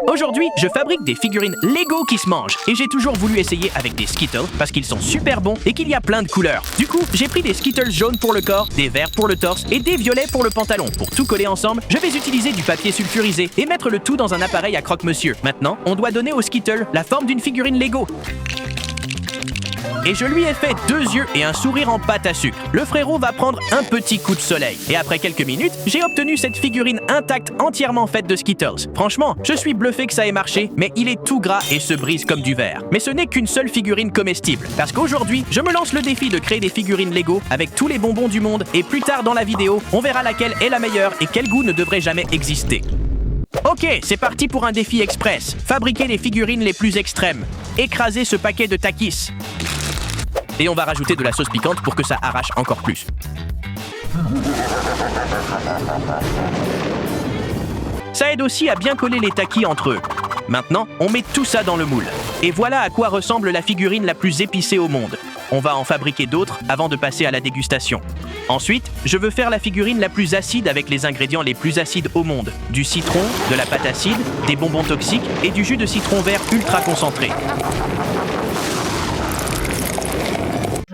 Aujourd'hui, je fabrique des figurines Lego qui se mangent et j'ai toujours voulu essayer avec des Skittles parce qu'ils sont super bons et qu'il y a plein de couleurs. Du coup, j'ai pris des Skittles jaunes pour le corps, des verts pour le torse et des violets pour le pantalon. Pour tout coller ensemble, je vais utiliser du papier sulfurisé et mettre le tout dans un appareil à croque-monsieur. Maintenant, on doit donner au Skittle la forme d'une figurine Lego. Et je lui ai fait 2 yeux et un sourire en pâte à sucre. Le frérot va prendre un petit coup de soleil. Et après quelques minutes, j'ai obtenu cette figurine intacte entièrement faite de Skittles. Franchement, je suis bluffé que ça ait marché, mais il est tout gras et se brise comme du verre. Mais ce n'est qu'une seule figurine comestible. Parce qu'aujourd'hui, je me lance le défi de créer des figurines Lego avec tous les bonbons du monde. Et plus tard dans la vidéo, on verra laquelle est la meilleure et quel goût ne devrait jamais exister. Ok, c'est parti pour un défi express. Fabriquer les figurines les plus extrêmes. Écraser ce paquet de Takis. Et on va rajouter de la sauce piquante pour que ça arrache encore plus. Ça aide aussi à bien coller les Takis entre eux. Maintenant, on met tout ça dans le moule. Et voilà à quoi ressemble la figurine la plus épicée au monde. On va en fabriquer d'autres avant de passer à la dégustation. Ensuite, je veux faire la figurine la plus acide avec les ingrédients les plus acides au monde. Du citron, de la pâte acide, des bonbons toxiques et du jus de citron vert ultra concentré.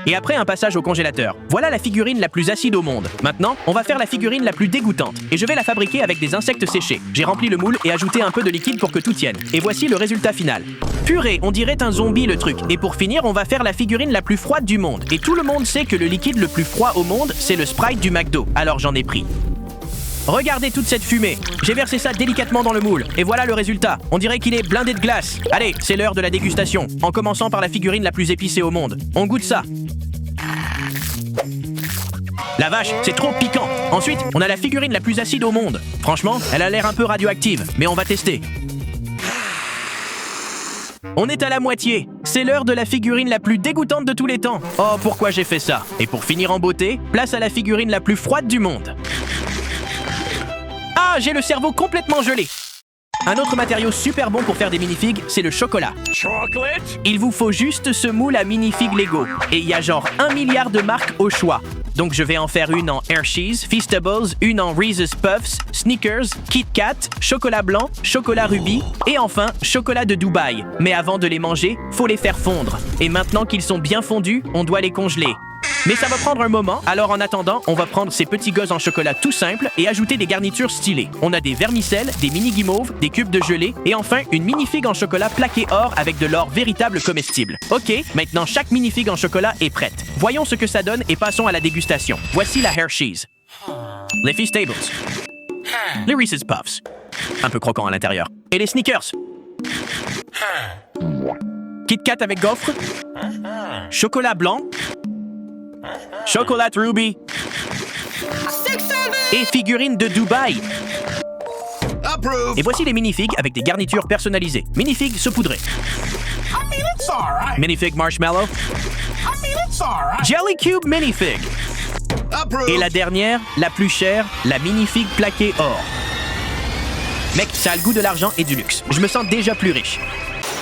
Et après un passage au congélateur. Voilà la figurine la plus acide au monde. Maintenant, on va faire la figurine la plus dégoûtante. Et je vais la fabriquer avec des insectes séchés. J'ai rempli le moule et ajouté un peu de liquide pour que tout tienne. Et voici le résultat final. Purée, on dirait un zombie le truc. Et pour finir, on va faire la figurine la plus froide du monde. Et tout le monde sait que le liquide le plus froid au monde, c'est le Sprite du McDo. Alors j'en ai pris. Regardez toute cette fumée. J'ai versé ça délicatement dans le moule. Et voilà le résultat. On dirait qu'il est blindé de glace. Allez, c'est l'heure de la dégustation. En commençant par la figurine la plus épicée au monde. On goûte ça. La vache, c'est trop piquant. Ensuite, on a la figurine la plus acide au monde. Franchement, elle a l'air un peu radioactive, mais on va tester. On est à la moitié. C'est l'heure de la figurine la plus dégoûtante de tous les temps. Oh, pourquoi j'ai fait ça? Et pour finir en beauté, place à la figurine la plus froide du monde. Ah, j'ai le cerveau complètement gelé. Un autre matériau super bon pour faire des minifigues, c'est le chocolat. Chocolate? Il vous faut juste ce moule à minifigues Lego. Et il y a genre 1 milliard de marques au choix. Donc je vais en faire une en Hershey's, Feastables, une en Reese's Puffs, Snickers, Kit Kat, chocolat blanc, chocolat rubis et enfin chocolat de Dubaï. Mais avant de les manger, faut les faire fondre. Et maintenant qu'ils sont bien fondus, on doit les congeler. Mais ça va prendre un moment, alors en attendant, on va prendre ces petits gosses en chocolat tout simple et ajouter des garnitures stylées. On a des vermicelles, des mini guimauves, des cubes de gelée et enfin une mini-figue en chocolat plaqué or avec de l'or véritable comestible. Ok, maintenant chaque mini-figue en chocolat est prête. Voyons ce que ça donne et passons à la dégustation. Voici la Hershey's, les Feastables, les Reese's Puffs, un peu croquant à l'intérieur, et les Snickers, Kit Kat avec gaufre, chocolat blanc, chocolat ruby et figurine de Dubaï. Et voici les minifigues avec des garnitures personnalisées. Minifigues saupoudrées. Minifig marshmallow. Jelly cube minifig. Et la dernière, la plus chère, la minifig plaquée or. Mec, ça a le goût de l'argent et du luxe. Je me sens déjà plus riche.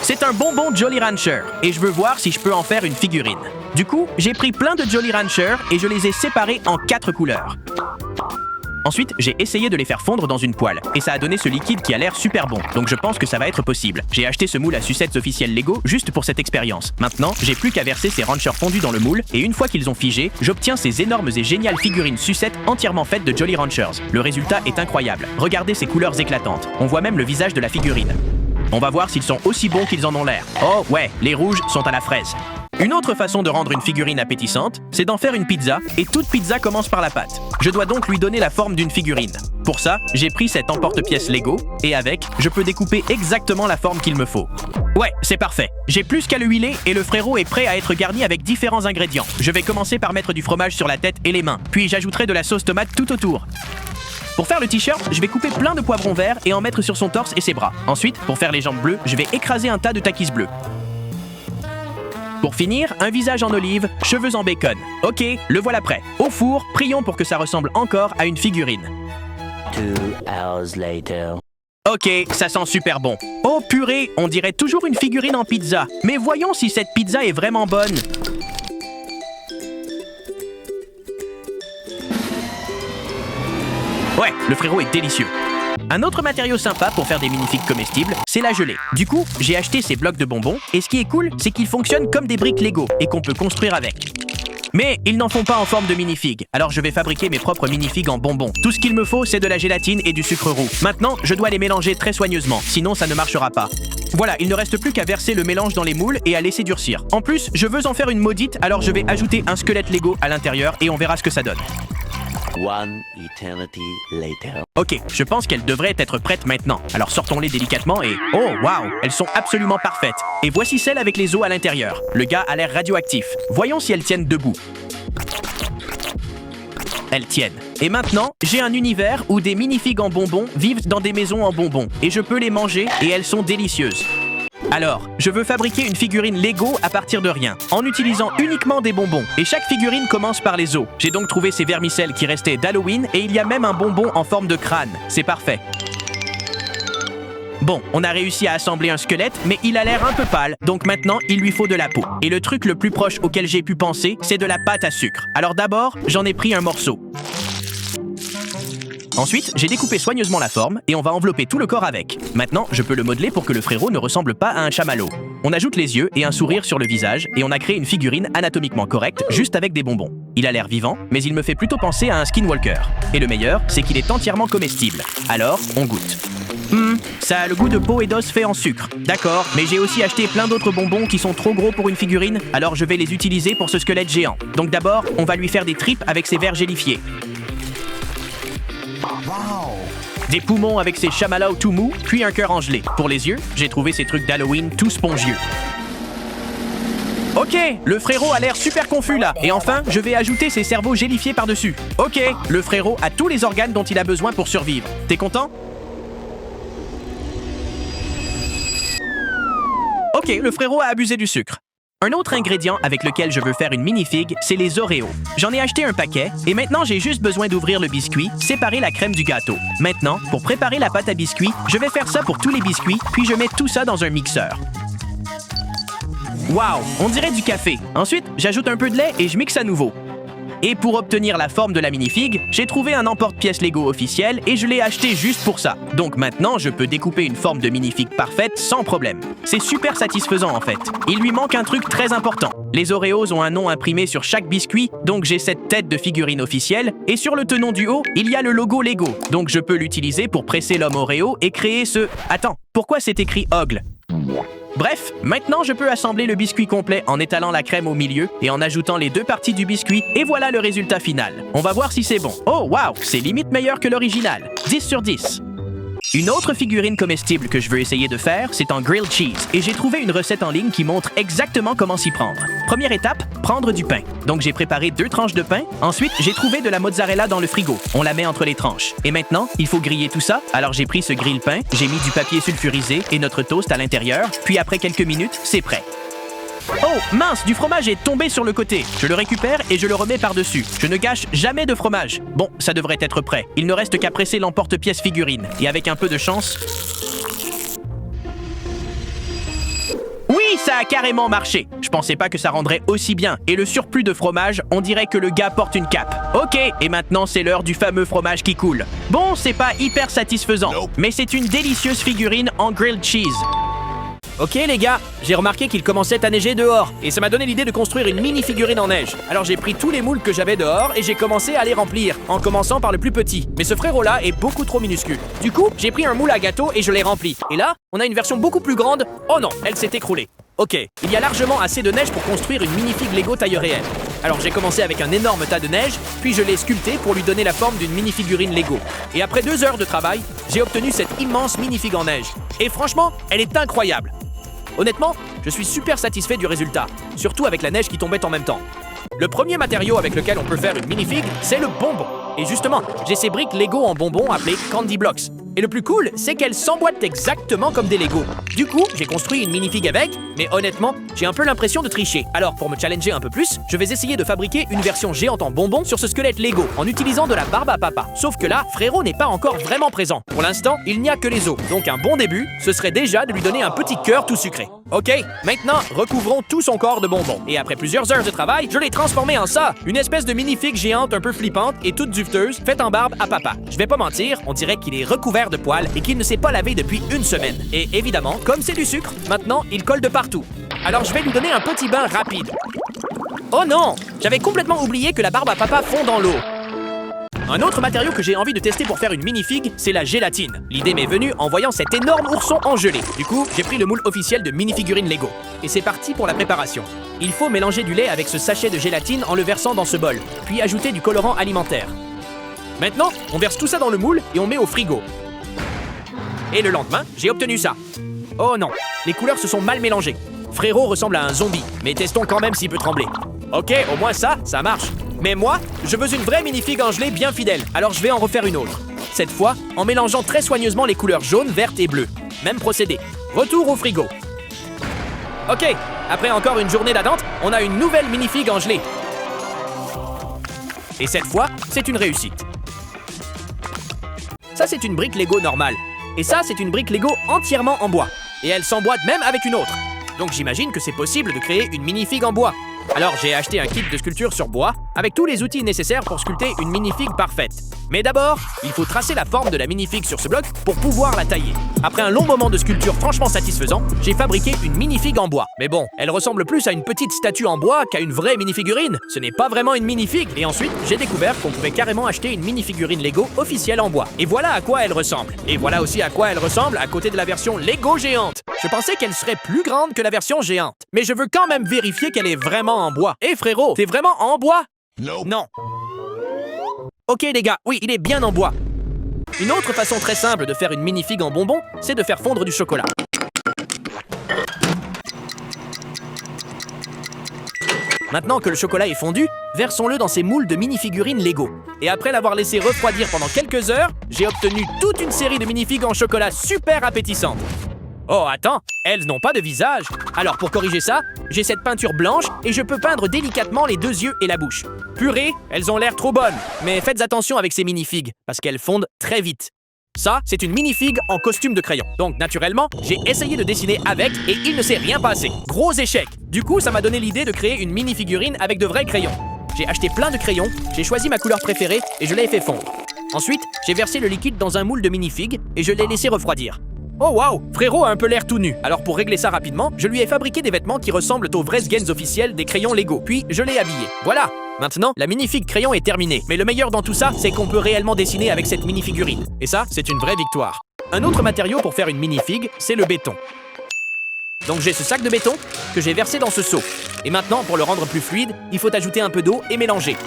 C'est un bonbon Jolly Rancher et je veux voir si je peux en faire une figurine. Du coup, j'ai pris plein de Jolly Rancher et je les ai séparés en 4 couleurs. Ensuite, j'ai essayé de les faire fondre dans une poêle et ça a donné ce liquide qui a l'air super bon. Donc je pense que ça va être possible. J'ai acheté ce moule à sucettes officielles Lego juste pour cette expérience. Maintenant, j'ai plus qu'à verser ces ranchers fondus dans le moule et une fois qu'ils ont figé, j'obtiens ces énormes et géniales figurines sucettes entièrement faites de Jolly Ranchers. Le résultat est incroyable. Regardez ces couleurs éclatantes. On voit même le visage de la figurine. On va voir s'ils sont aussi bons qu'ils en ont l'air. Oh ouais, les rouges sont à la fraise. Une autre façon de rendre une figurine appétissante, c'est d'en faire une pizza, et toute pizza commence par la pâte. Je dois donc lui donner la forme d'une figurine. Pour ça, j'ai pris cet emporte-pièce Lego, et avec, je peux découper exactement la forme qu'il me faut. Ouais, c'est parfait. J'ai plus qu'à le huiler, et le frérot est prêt à être garni avec différents ingrédients. Je vais commencer par mettre du fromage sur la tête et les mains, puis j'ajouterai de la sauce tomate tout autour. Pour faire le t-shirt, je vais couper plein de poivrons verts et en mettre sur son torse et ses bras. Ensuite, pour faire les jambes bleues, je vais écraser un tas de Takis bleus. Pour finir, un visage en olive, cheveux en bacon. Ok, le voilà prêt. Au four, prions pour que ça ressemble encore à une figurine. 2 hours later. Ok, ça sent super bon. Oh purée, on dirait toujours une figurine en pizza. Mais voyons si cette pizza est vraiment bonne. Ouais, le frérot est délicieux. Un autre matériau sympa pour faire des minifigs comestibles, c'est la gelée. Du coup, j'ai acheté ces blocs de bonbons, et ce qui est cool, c'est qu'ils fonctionnent comme des briques Lego et qu'on peut construire avec. Mais ils n'en font pas en forme de minifigs, alors je vais fabriquer mes propres minifigs en bonbons. Tout ce qu'il me faut, c'est de la gélatine et du sucre roux. Maintenant, je dois les mélanger très soigneusement, sinon ça ne marchera pas. Voilà, il ne reste plus qu'à verser le mélange dans les moules et à laisser durcir. En plus, je veux en faire une maudite, alors je vais ajouter un squelette Lego à l'intérieur et on verra ce que ça donne. One eternity later. Ok, je pense qu'elles devraient être prêtes maintenant. Alors sortons-les délicatement et... Oh, waouh, elles sont absolument parfaites. Et voici celles avec les os à l'intérieur. Le gars a l'air radioactif. Voyons si elles tiennent debout. Elles tiennent. Et maintenant, j'ai un univers où des minifigs en bonbons vivent dans des maisons en bonbons. Et je peux les manger et elles sont délicieuses. Alors, je veux fabriquer une figurine Lego à partir de rien, en utilisant uniquement des bonbons. Et chaque figurine commence par les os. J'ai donc trouvé ces vermicelles qui restaient d'Halloween et il y a même un bonbon en forme de crâne. C'est parfait. Bon, on a réussi à assembler un squelette, mais il a l'air un peu pâle, donc maintenant, il lui faut de la peau. Et le truc le plus proche auquel j'ai pu penser, c'est de la pâte à sucre. Alors d'abord, j'en ai pris un morceau. Ensuite, j'ai découpé soigneusement la forme et on va envelopper tout le corps avec. Maintenant, je peux le modeler pour que le frérot ne ressemble pas à un chamallow. On ajoute les yeux et un sourire sur le visage et on a créé une figurine anatomiquement correcte juste avec des bonbons. Il a l'air vivant, mais il me fait plutôt penser à un skinwalker. Et le meilleur, c'est qu'il est entièrement comestible. Alors, on goûte. Ça a le goût de peau et d'os fait en sucre. D'accord, mais j'ai aussi acheté plein d'autres bonbons qui sont trop gros pour une figurine, alors je vais les utiliser pour ce squelette géant. Donc d'abord, on va lui faire des tripes avec ses vers gélifiés. Des poumons avec ses chamallows tout mous, puis un cœur en gelée. Pour les yeux, j'ai trouvé ces trucs d'Halloween tout spongieux. Ok, le frérot a l'air super confus là. Et enfin, je vais ajouter ses cerveaux gélifiés par-dessus. Ok, le frérot a tous les organes dont il a besoin pour survivre. T'es content? Ok, le frérot a abusé du sucre. Un autre ingrédient avec lequel je veux faire une minifig, c'est les Oreos. J'en ai acheté un paquet et maintenant j'ai juste besoin d'ouvrir le biscuit, séparer la crème du gâteau. Maintenant, pour préparer la pâte à biscuits, je vais faire ça pour tous les biscuits, puis je mets tout ça dans un mixeur. Waouh, on dirait du café. Ensuite, j'ajoute un peu de lait et je mixe à nouveau. Et pour obtenir la forme de la minifig, j'ai trouvé un emporte-pièce Lego officiel et je l'ai acheté juste pour ça. Donc maintenant, je peux découper une forme de minifig parfaite sans problème. C'est super satisfaisant en fait. Il lui manque un truc très important. Les Oreos ont un nom imprimé sur chaque biscuit, donc j'ai cette tête de figurine officielle. Et sur le tenon du haut, il y a le logo Lego. Donc je peux l'utiliser pour presser l'homme Oreo et créer ce... Attends, pourquoi c'est écrit Ogle? Bref, maintenant je peux assembler le biscuit complet en étalant la crème au milieu et en ajoutant les deux parties du biscuit et voilà le résultat final. On va voir si c'est bon. Oh waouh, c'est limite meilleur que l'original. 10 sur 10. Une autre figurine comestible que je veux essayer de faire, c'est en grilled cheese. Et j'ai trouvé une recette en ligne qui montre exactement comment s'y prendre. Première étape, prendre du pain. Donc j'ai préparé 2 tranches de pain. Ensuite, j'ai trouvé de la mozzarella dans le frigo. On la met entre les tranches. Et maintenant, il faut griller tout ça. Alors j'ai pris ce grille-pain, j'ai mis du papier sulfurisé et notre toast à l'intérieur. Puis après quelques minutes, c'est prêt. Oh, mince, du fromage est tombé sur le côté. Je le récupère et je le remets par-dessus. Je ne gâche jamais de fromage. Bon, ça devrait être prêt. Il ne reste qu'à presser l'emporte-pièce figurine. Et avec un peu de chance... Oui, ça a carrément marché. Je pensais pas que ça rendrait aussi bien. Et le surplus de fromage, on dirait que le gars porte une cape. Ok, et maintenant c'est l'heure du fameux fromage qui coule. Bon, c'est pas hyper satisfaisant, mais c'est une délicieuse figurine en grilled cheese. Ok les gars, j'ai remarqué qu'il commençait à neiger dehors et ça m'a donné l'idée de construire une mini figurine en neige. Alors j'ai pris tous les moules que j'avais dehors et j'ai commencé à les remplir, en commençant par le plus petit. Mais ce frérot-là est beaucoup trop minuscule. Du coup, j'ai pris un moule à gâteau et je l'ai rempli. Et là, on a une version beaucoup plus grande. Oh non, elle s'est écroulée. Ok, il y a largement assez de neige pour construire une minifig Lego taille réelle. Alors j'ai commencé avec un énorme tas de neige, puis je l'ai sculpté pour lui donner la forme d'une mini-figurine Lego. Et après 2 heures de travail, j'ai obtenu cette immense minifig en neige. Et franchement, elle est incroyable. Honnêtement, je suis super satisfait du résultat, surtout avec la neige qui tombait en même temps. Le premier matériau avec lequel on peut faire une minifig, c'est le bonbon. Et justement, j'ai ces briques Lego en bonbons appelées Candy Blocks. Et le plus cool, c'est qu'elles s'emboîtent exactement comme des Lego. Du coup, j'ai construit une minifig avec, mais honnêtement, j'ai un peu l'impression de tricher. Alors, pour me challenger un peu plus, je vais essayer de fabriquer une version géante en bonbons sur ce squelette Lego, en utilisant de la barbe à papa. Sauf que là, frérot n'est pas encore vraiment présent. Pour l'instant, il n'y a que les os. Donc un bon début, ce serait déjà de lui donner un petit cœur tout sucré. Ok, maintenant, recouvrons tout son corps de bonbons. Et après plusieurs heures de travail, je l'ai transformé en ça, une espèce de minifig géante un peu flippante et toute duveteuse, faite en barbe à papa. Je vais pas mentir, on dirait qu'il est recouvert frère de poil et qu'il ne s'est pas lavé depuis une semaine. Et évidemment, comme c'est du sucre, maintenant il colle de partout. Alors je vais lui donner un petit bain rapide. Oh non! J'avais complètement oublié que la barbe à papa fond dans l'eau. Un autre matériau que j'ai envie de tester pour faire une minifig, c'est la gélatine. L'idée m'est venue en voyant cet énorme ourson engelé. Du coup, j'ai pris le moule officiel de minifigurine Lego. Et c'est parti pour la préparation. Il faut mélanger du lait avec ce sachet de gélatine en le versant dans ce bol, puis ajouter du colorant alimentaire. Maintenant, on verse tout ça dans le moule et on met au frigo. Et le lendemain, j'ai obtenu ça. Oh non, les couleurs se sont mal mélangées. Frérot ressemble à un zombie, mais testons quand même s'il peut trembler. Ok, au moins ça marche. Mais moi, je veux une vraie minifig en gelée bien fidèle, alors je vais en refaire une autre. Cette fois, en mélangeant très soigneusement les couleurs jaune, verte et bleue. Même procédé. Retour au frigo. Ok, après encore une journée d'attente, on a une nouvelle minifig en gelée. Et cette fois, c'est une réussite. Ça, c'est une brique Lego normale. Et ça, c'est une brique Lego entièrement en bois. Et elle s'emboîte même avec une autre. Donc j'imagine que c'est possible de créer une minifig en bois. Alors j'ai acheté un kit de sculpture sur bois avec tous les outils nécessaires pour sculpter une minifig parfaite. Mais d'abord, il faut tracer la forme de la minifig sur ce bloc pour pouvoir la tailler. Après un long moment de sculpture franchement satisfaisant, j'ai fabriqué une minifig en bois. Mais bon, elle ressemble plus à une petite statue en bois qu'à une vraie minifigurine. Ce n'est pas vraiment une minifig. Et ensuite, j'ai découvert qu'on pouvait carrément acheter une minifigurine Lego officielle en bois. Et voilà à quoi elle ressemble. Et voilà aussi à quoi elle ressemble à côté de la version Lego géante. Je pensais qu'elle serait plus grande que la version géante. Mais je veux quand même vérifier qu'elle est vraiment en bois. Hé frérot, t'es vraiment en bois? Non. Ok les gars, oui, il est bien en bois. Une autre façon très simple de faire une minifig en bonbon, c'est de faire fondre du chocolat. Maintenant que le chocolat est fondu, versons-le dans ces moules de minifigurines Lego. Et après l'avoir laissé refroidir pendant quelques heures, j'ai obtenu toute une série de minifigs en chocolat super appétissantes. Oh attends, elles n'ont pas de visage. Alors pour corriger ça, j'ai cette peinture blanche et je peux peindre délicatement les deux yeux et la bouche. Purée, elles ont l'air trop bonnes. Mais faites attention avec ces minifigs, parce qu'elles fondent très vite. Ça, c'est une minifig en costume de crayon. Donc naturellement, j'ai essayé de dessiner avec et il ne s'est rien passé. Gros échec. Du coup, ça m'a donné l'idée de créer une minifigurine avec de vrais crayons. J'ai acheté plein de crayons, j'ai choisi ma couleur préférée et je l'ai fait fondre. Ensuite, j'ai versé le liquide dans un moule de minifig et je l'ai laissé refroidir. Oh waouh, frérot a un peu l'air tout nu. Alors pour régler ça rapidement, je lui ai fabriqué des vêtements qui ressemblent aux vrais skins officiels des crayons Lego. Puis je l'ai habillé. Voilà. Maintenant, la minifig crayon est terminée. Mais le meilleur dans tout ça, c'est qu'on peut réellement dessiner avec cette minifigurine. Et ça, c'est une vraie victoire. Un autre matériau pour faire une minifig, c'est le béton. Donc j'ai ce sac de béton que j'ai versé dans ce seau. Et maintenant, pour le rendre plus fluide, il faut ajouter un peu d'eau et mélanger.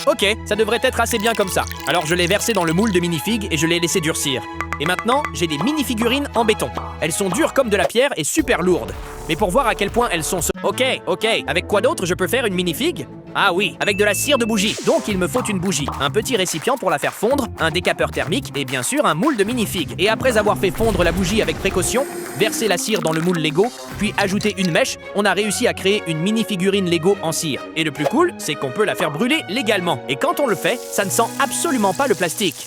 Ok, ça devrait être assez bien comme ça. Alors je l'ai versé dans le moule de minifig et je l'ai laissé durcir. Et maintenant, j'ai des minifigurines en béton. Elles sont dures comme de la pierre et super lourdes. Mais pour voir à quel point elles sont... Ok, avec quoi d'autre je peux faire une minifig? Ah oui, avec de la cire de bougie. Donc il me faut une bougie, un petit récipient pour la faire fondre, un décapeur thermique et bien sûr un moule de minifig. Et après avoir fait fondre la bougie avec précaution, verser la cire dans le moule Lego, puis ajouter une mèche, on a réussi à créer une minifigurine Lego en cire. Et le plus cool, c'est qu'on peut la faire brûler légalement. Et quand on le fait, ça ne sent absolument pas le plastique.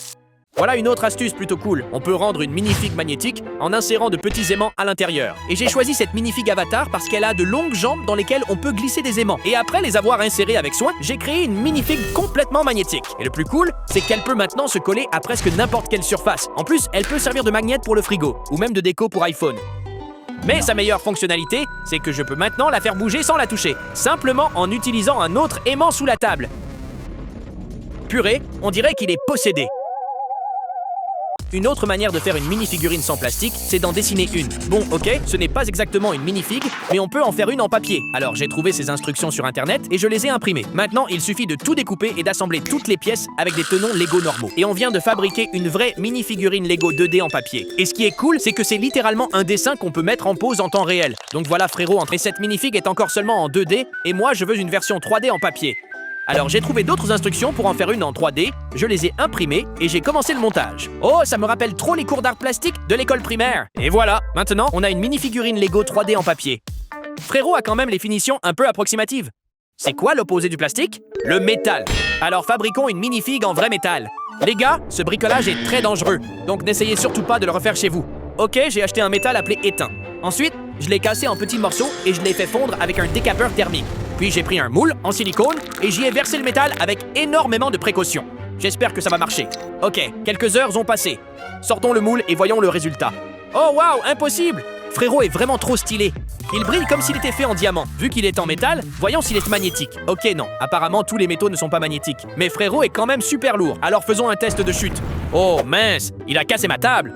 Voilà une autre astuce plutôt cool. On peut rendre une minifig magnétique en insérant de petits aimants à l'intérieur. Et j'ai choisi cette minifig avatar parce qu'elle a de longues jambes dans lesquelles on peut glisser des aimants. Et après les avoir insérés avec soin, j'ai créé une minifig complètement magnétique. Et le plus cool, c'est qu'elle peut maintenant se coller à presque n'importe quelle surface. En plus, elle peut servir de magnet pour le frigo, ou même de déco pour iPhone. Mais sa meilleure fonctionnalité, c'est que je peux maintenant la faire bouger sans la toucher, simplement en utilisant un autre aimant sous la table. Purée, on dirait qu'il est possédé. Une autre manière de faire une minifigurine sans plastique, c'est d'en dessiner une. Bon, ok, ce n'est pas exactement une minifig, mais on peut en faire une en papier. Alors j'ai trouvé ces instructions sur internet et je les ai imprimées. Maintenant, il suffit de tout découper et d'assembler toutes les pièces avec des tenons Lego normaux. Et on vient de fabriquer une vraie minifigurine Lego 2D en papier. Et ce qui est cool, c'est que c'est littéralement un dessin qu'on peut mettre en pause en temps réel. Donc voilà frérot, et cette minifig est encore seulement en 2D, et moi je veux une version 3D en papier. Alors j'ai trouvé d'autres instructions pour en faire une en 3D, je les ai imprimées et j'ai commencé le montage. Oh, ça me rappelle trop les cours d'art plastique de l'école primaire. Et voilà, maintenant on a une minifigurine Lego 3D en papier. Frérot a quand même les finitions un peu approximatives. C'est quoi l'opposé du plastique? Le métal. Alors fabriquons une minifig en vrai métal. Les gars, ce bricolage est très dangereux, donc n'essayez surtout pas de le refaire chez vous. Ok, j'ai acheté un métal appelé étain. Ensuite, je l'ai cassé en petits morceaux et je l'ai fait fondre avec un décapeur thermique. Puis j'ai pris un moule en silicone et j'y ai versé le métal avec énormément de précaution. J'espère que ça va marcher. Ok, quelques heures ont passé. Sortons le moule et voyons le résultat. Oh waouh, impossible! Frérot est vraiment trop stylé. Il brille comme s'il était fait en diamant. Vu qu'il est en métal, voyons s'il est magnétique. Ok, non. Apparemment, tous les métaux ne sont pas magnétiques. Mais frérot est quand même super lourd. Alors faisons un test de chute. Oh mince, il a cassé ma table.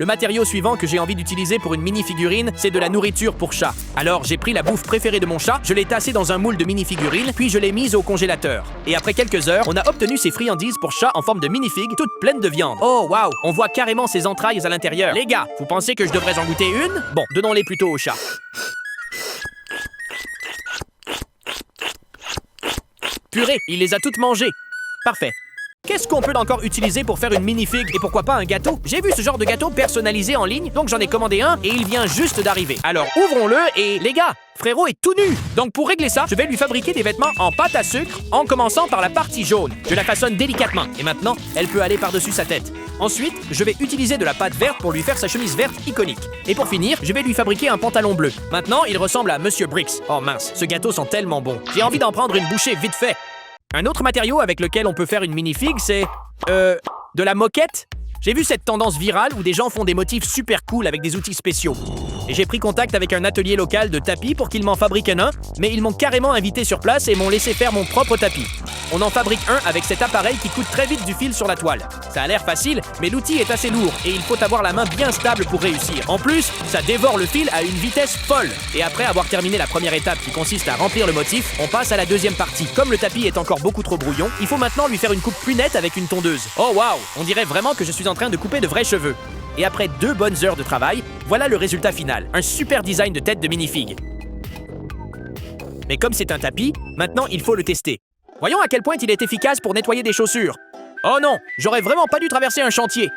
Le matériau suivant que j'ai envie d'utiliser pour une mini-figurine, c'est de la nourriture pour chat. Alors j'ai pris la bouffe préférée de mon chat, je l'ai tassée dans un moule de mini-figurine, puis je l'ai mise au congélateur. Et après quelques heures, on a obtenu ces friandises pour chat en forme de mini-figue, toutes pleines de viande. Oh waouh, on voit carrément ses entrailles à l'intérieur. Les gars, vous pensez que je devrais en goûter une? Bon, donnons-les plutôt au chat. Purée, il les a toutes mangées. Parfait. Qu'est-ce qu'on peut encore utiliser pour faire une mini-figue et pourquoi pas un gâteau? J'ai vu ce genre de gâteau personnalisé en ligne, donc j'en ai commandé un et il vient juste d'arriver. Alors ouvrons-le et les gars, frérot est tout nu. Donc pour régler ça, je vais lui fabriquer des vêtements en pâte à sucre en commençant par la partie jaune. Je la façonne délicatement et maintenant, elle peut aller par-dessus sa tête. Ensuite, je vais utiliser de la pâte verte pour lui faire sa chemise verte iconique. Et pour finir, je vais lui fabriquer un pantalon bleu. Maintenant, il ressemble à Monsieur Brix. Oh mince, ce gâteau sent tellement bon. J'ai envie d'en prendre une bouchée vite fait. Un autre matériau avec lequel on peut faire une mini-figue, c'est... de la moquette. J'ai vu cette tendance virale où des gens font des motifs super cool avec des outils spéciaux. Et j'ai pris contact avec un atelier local de tapis pour qu'ils m'en fabriquent un, mais ils m'ont carrément invité sur place et m'ont laissé faire mon propre tapis. On en fabrique un avec cet appareil qui coûte très vite du fil sur la toile. Ça a l'air facile, mais l'outil est assez lourd et il faut avoir la main bien stable pour réussir. En plus, ça dévore le fil à une vitesse folle. Et après avoir terminé la première étape qui consiste à remplir le motif, on passe à la deuxième partie. Comme le tapis est encore beaucoup trop brouillon, il faut maintenant lui faire une coupe plus nette avec une tondeuse. Oh waouh, on dirait vraiment que je suis en train de couper de vrais cheveux. Et après 2 bonnes heures de travail, voilà le résultat final. Un super design de tête de mini-figue. Mais comme c'est un tapis, maintenant il faut le tester. Voyons à quel point il est efficace pour nettoyer des chaussures. Oh non, j'aurais vraiment pas dû traverser un chantier.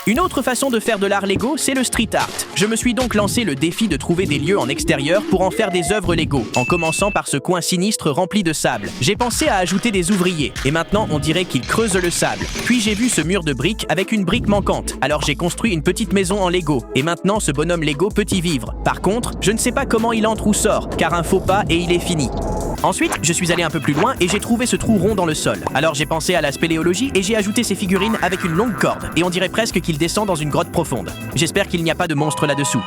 Une autre façon de faire de l'art Lego, c'est le street art. Je me suis donc lancé le défi de trouver des lieux en extérieur pour en faire des œuvres Lego, en commençant par ce coin sinistre rempli de sable. J'ai pensé à ajouter des ouvriers, et maintenant on dirait qu'ils creusent le sable. Puis j'ai vu ce mur de briques avec une brique manquante, alors j'ai construit une petite maison en Lego, et maintenant ce bonhomme Lego peut y vivre. Par contre, je ne sais pas comment il entre ou sort, car un faux pas et il est fini. Ensuite, je suis allé un peu plus loin et j'ai trouvé ce trou rond dans le sol. Alors j'ai pensé à la spéléologie et j'ai ajouté ces figurines avec une longue corde. Et on dirait presque qu'il descend dans une grotte profonde. J'espère qu'il n'y a pas de monstre là-dessous.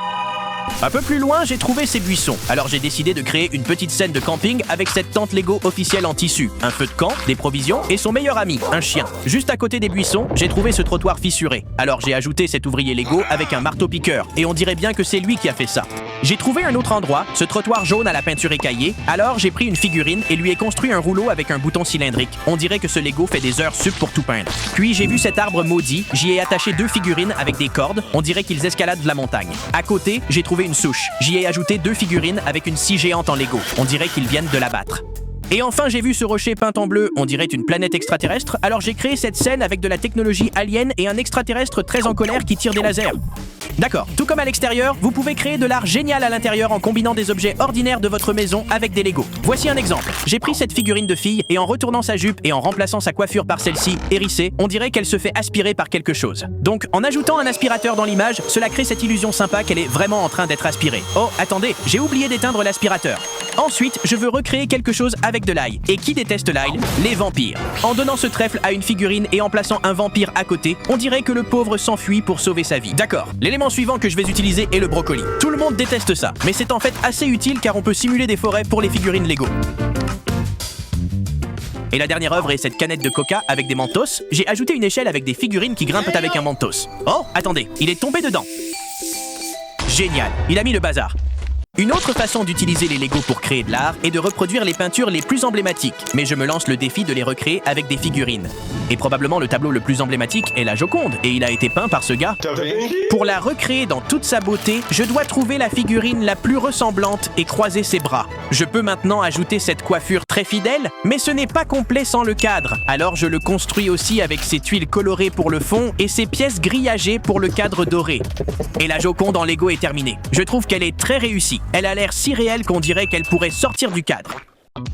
Un peu plus loin, j'ai trouvé ces buissons. Alors j'ai décidé de créer une petite scène de camping avec cette tente Lego officielle en tissu, un feu de camp, des provisions et son meilleur ami, un chien. Juste à côté des buissons, j'ai trouvé ce trottoir fissuré. Alors j'ai ajouté cet ouvrier Lego avec un marteau-piqueur et on dirait bien que c'est lui qui a fait ça. J'ai trouvé un autre endroit, ce trottoir jaune à la peinture écaillée. Alors j'ai pris une figurine et lui ai construit un rouleau avec un bouton cylindrique. On dirait que ce Lego fait des heures sup pour tout peindre. Puis j'ai vu cet arbre maudit, j'y ai attaché 2 figurines avec des cordes. On dirait qu'ils escaladent de la montagne. À côté, j'ai trouvé une souche. J'y ai ajouté 2 figurines avec une scie géante en Lego. On dirait qu'ils viennent de l'abattre. Et enfin, j'ai vu ce rocher peint en bleu, on dirait une planète extraterrestre, alors j'ai créé cette scène avec de la technologie alien et un extraterrestre très en colère qui tire des lasers. D'accord, tout comme à l'extérieur, vous pouvez créer de l'art génial à l'intérieur en combinant des objets ordinaires de votre maison avec des Lego. Voici un exemple. J'ai pris cette figurine de fille et en retournant sa jupe et en remplaçant sa coiffure par celle-ci, hérissée, on dirait qu'elle se fait aspirer par quelque chose. Donc, en ajoutant un aspirateur dans l'image, cela crée cette illusion sympa qu'elle est vraiment en train d'être aspirée. Oh, attendez, j'ai oublié d'éteindre l'aspirateur. Ensuite, je veux recréer quelque chose avec de l'ail. Et qui déteste l'ail? Les vampires. En donnant ce trèfle à une figurine et en plaçant un vampire à côté, on dirait que le pauvre s'enfuit pour sauver sa vie. D'accord, l'élément suivant que je vais utiliser est le brocoli. Tout le monde déteste ça, mais c'est en fait assez utile car on peut simuler des forêts pour les figurines Lego. Et la dernière œuvre est cette canette de coca avec des mentos. J'ai ajouté une échelle avec des figurines qui grimpent avec un mentos. Oh, attendez, il est tombé dedans. Génial, il a mis le bazar. Une autre façon d'utiliser les Lego pour créer de l'art est de reproduire les peintures les plus emblématiques, mais je me lance le défi de les recréer avec des figurines. Et probablement le tableau le plus emblématique est la Joconde, et il a été peint par ce gars. Pour la recréer dans toute sa beauté, je dois trouver la figurine la plus ressemblante et croiser ses bras. Je peux maintenant ajouter cette coiffure très fidèle, mais ce n'est pas complet sans le cadre. Alors je le construis aussi avec ces tuiles colorées pour le fond et ces pièces grillagées pour le cadre doré. Et la Joconde en Lego est terminée. Je trouve qu'elle est très réussie. Elle a l'air si réelle qu'on dirait qu'elle pourrait sortir du cadre.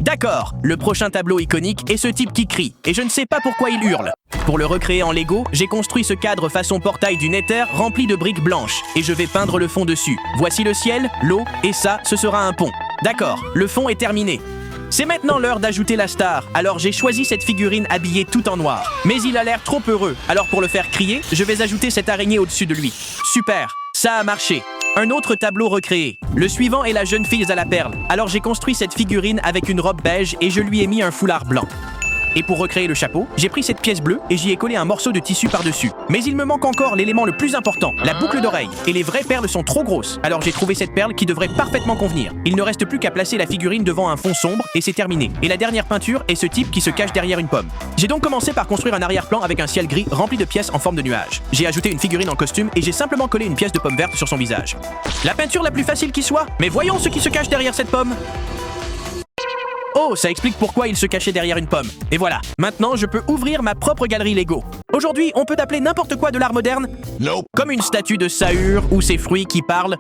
D'accord, le prochain tableau iconique est ce type qui crie, et je ne sais pas pourquoi il hurle. Pour le recréer en Lego, j'ai construit ce cadre façon portail du Nether rempli de briques blanches, et je vais peindre le fond dessus. Voici le ciel, l'eau, et ça, ce sera un pont. D'accord, le fond est terminé. C'est maintenant l'heure d'ajouter la star, alors j'ai choisi cette figurine habillée tout en noir. Mais il a l'air trop heureux, alors pour le faire crier, je vais ajouter cette araignée au-dessus de lui. Super, ça a marché. Un autre tableau recréé. Le suivant est la jeune fille à la perle. Alors j'ai construit cette figurine avec une robe beige et je lui ai mis un foulard blanc. Et pour recréer le chapeau, j'ai pris cette pièce bleue et j'y ai collé un morceau de tissu par-dessus. Mais il me manque encore l'élément le plus important, la boucle d'oreille. Et les vraies perles sont trop grosses, alors j'ai trouvé cette perle qui devrait parfaitement convenir. Il ne reste plus qu'à placer la figurine devant un fond sombre et c'est terminé. Et la dernière peinture est ce type qui se cache derrière une pomme. J'ai donc commencé par construire un arrière-plan avec un ciel gris rempli de pièces en forme de nuage. J'ai ajouté une figurine en costume et j'ai simplement collé une pièce de pomme verte sur son visage. La peinture la plus facile qui soit, mais voyons ce qui se cache derrière cette pomme. Oh, ça explique pourquoi il se cachait derrière une pomme. Et voilà, maintenant je peux ouvrir ma propre galerie Lego. Aujourd'hui, on peut appeler n'importe quoi de l'art moderne. Nope. Comme une statue de Sahur ou ses fruits qui parlent.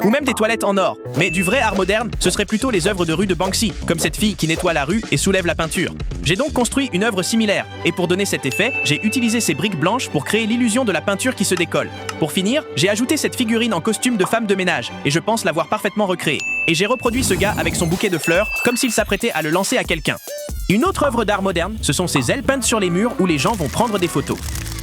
Ou même des toilettes en or. Mais du vrai art moderne, ce serait plutôt les œuvres de rue de Banksy, comme cette fille qui nettoie la rue et soulève la peinture. J'ai donc construit une œuvre similaire. Et pour donner cet effet, j'ai utilisé ces briques blanches pour créer l'illusion de la peinture qui se décolle. Pour finir, j'ai ajouté cette figurine en costume de femme de ménage, et je pense l'avoir parfaitement recréée. Et j'ai reproduit ce gars avec son bouquet de fleurs, comme s'il s'apprêtait à le lancer à quelqu'un. Une autre œuvre d'art moderne, ce sont ces ailes peintes sur les murs où les gens vont prendre des photos.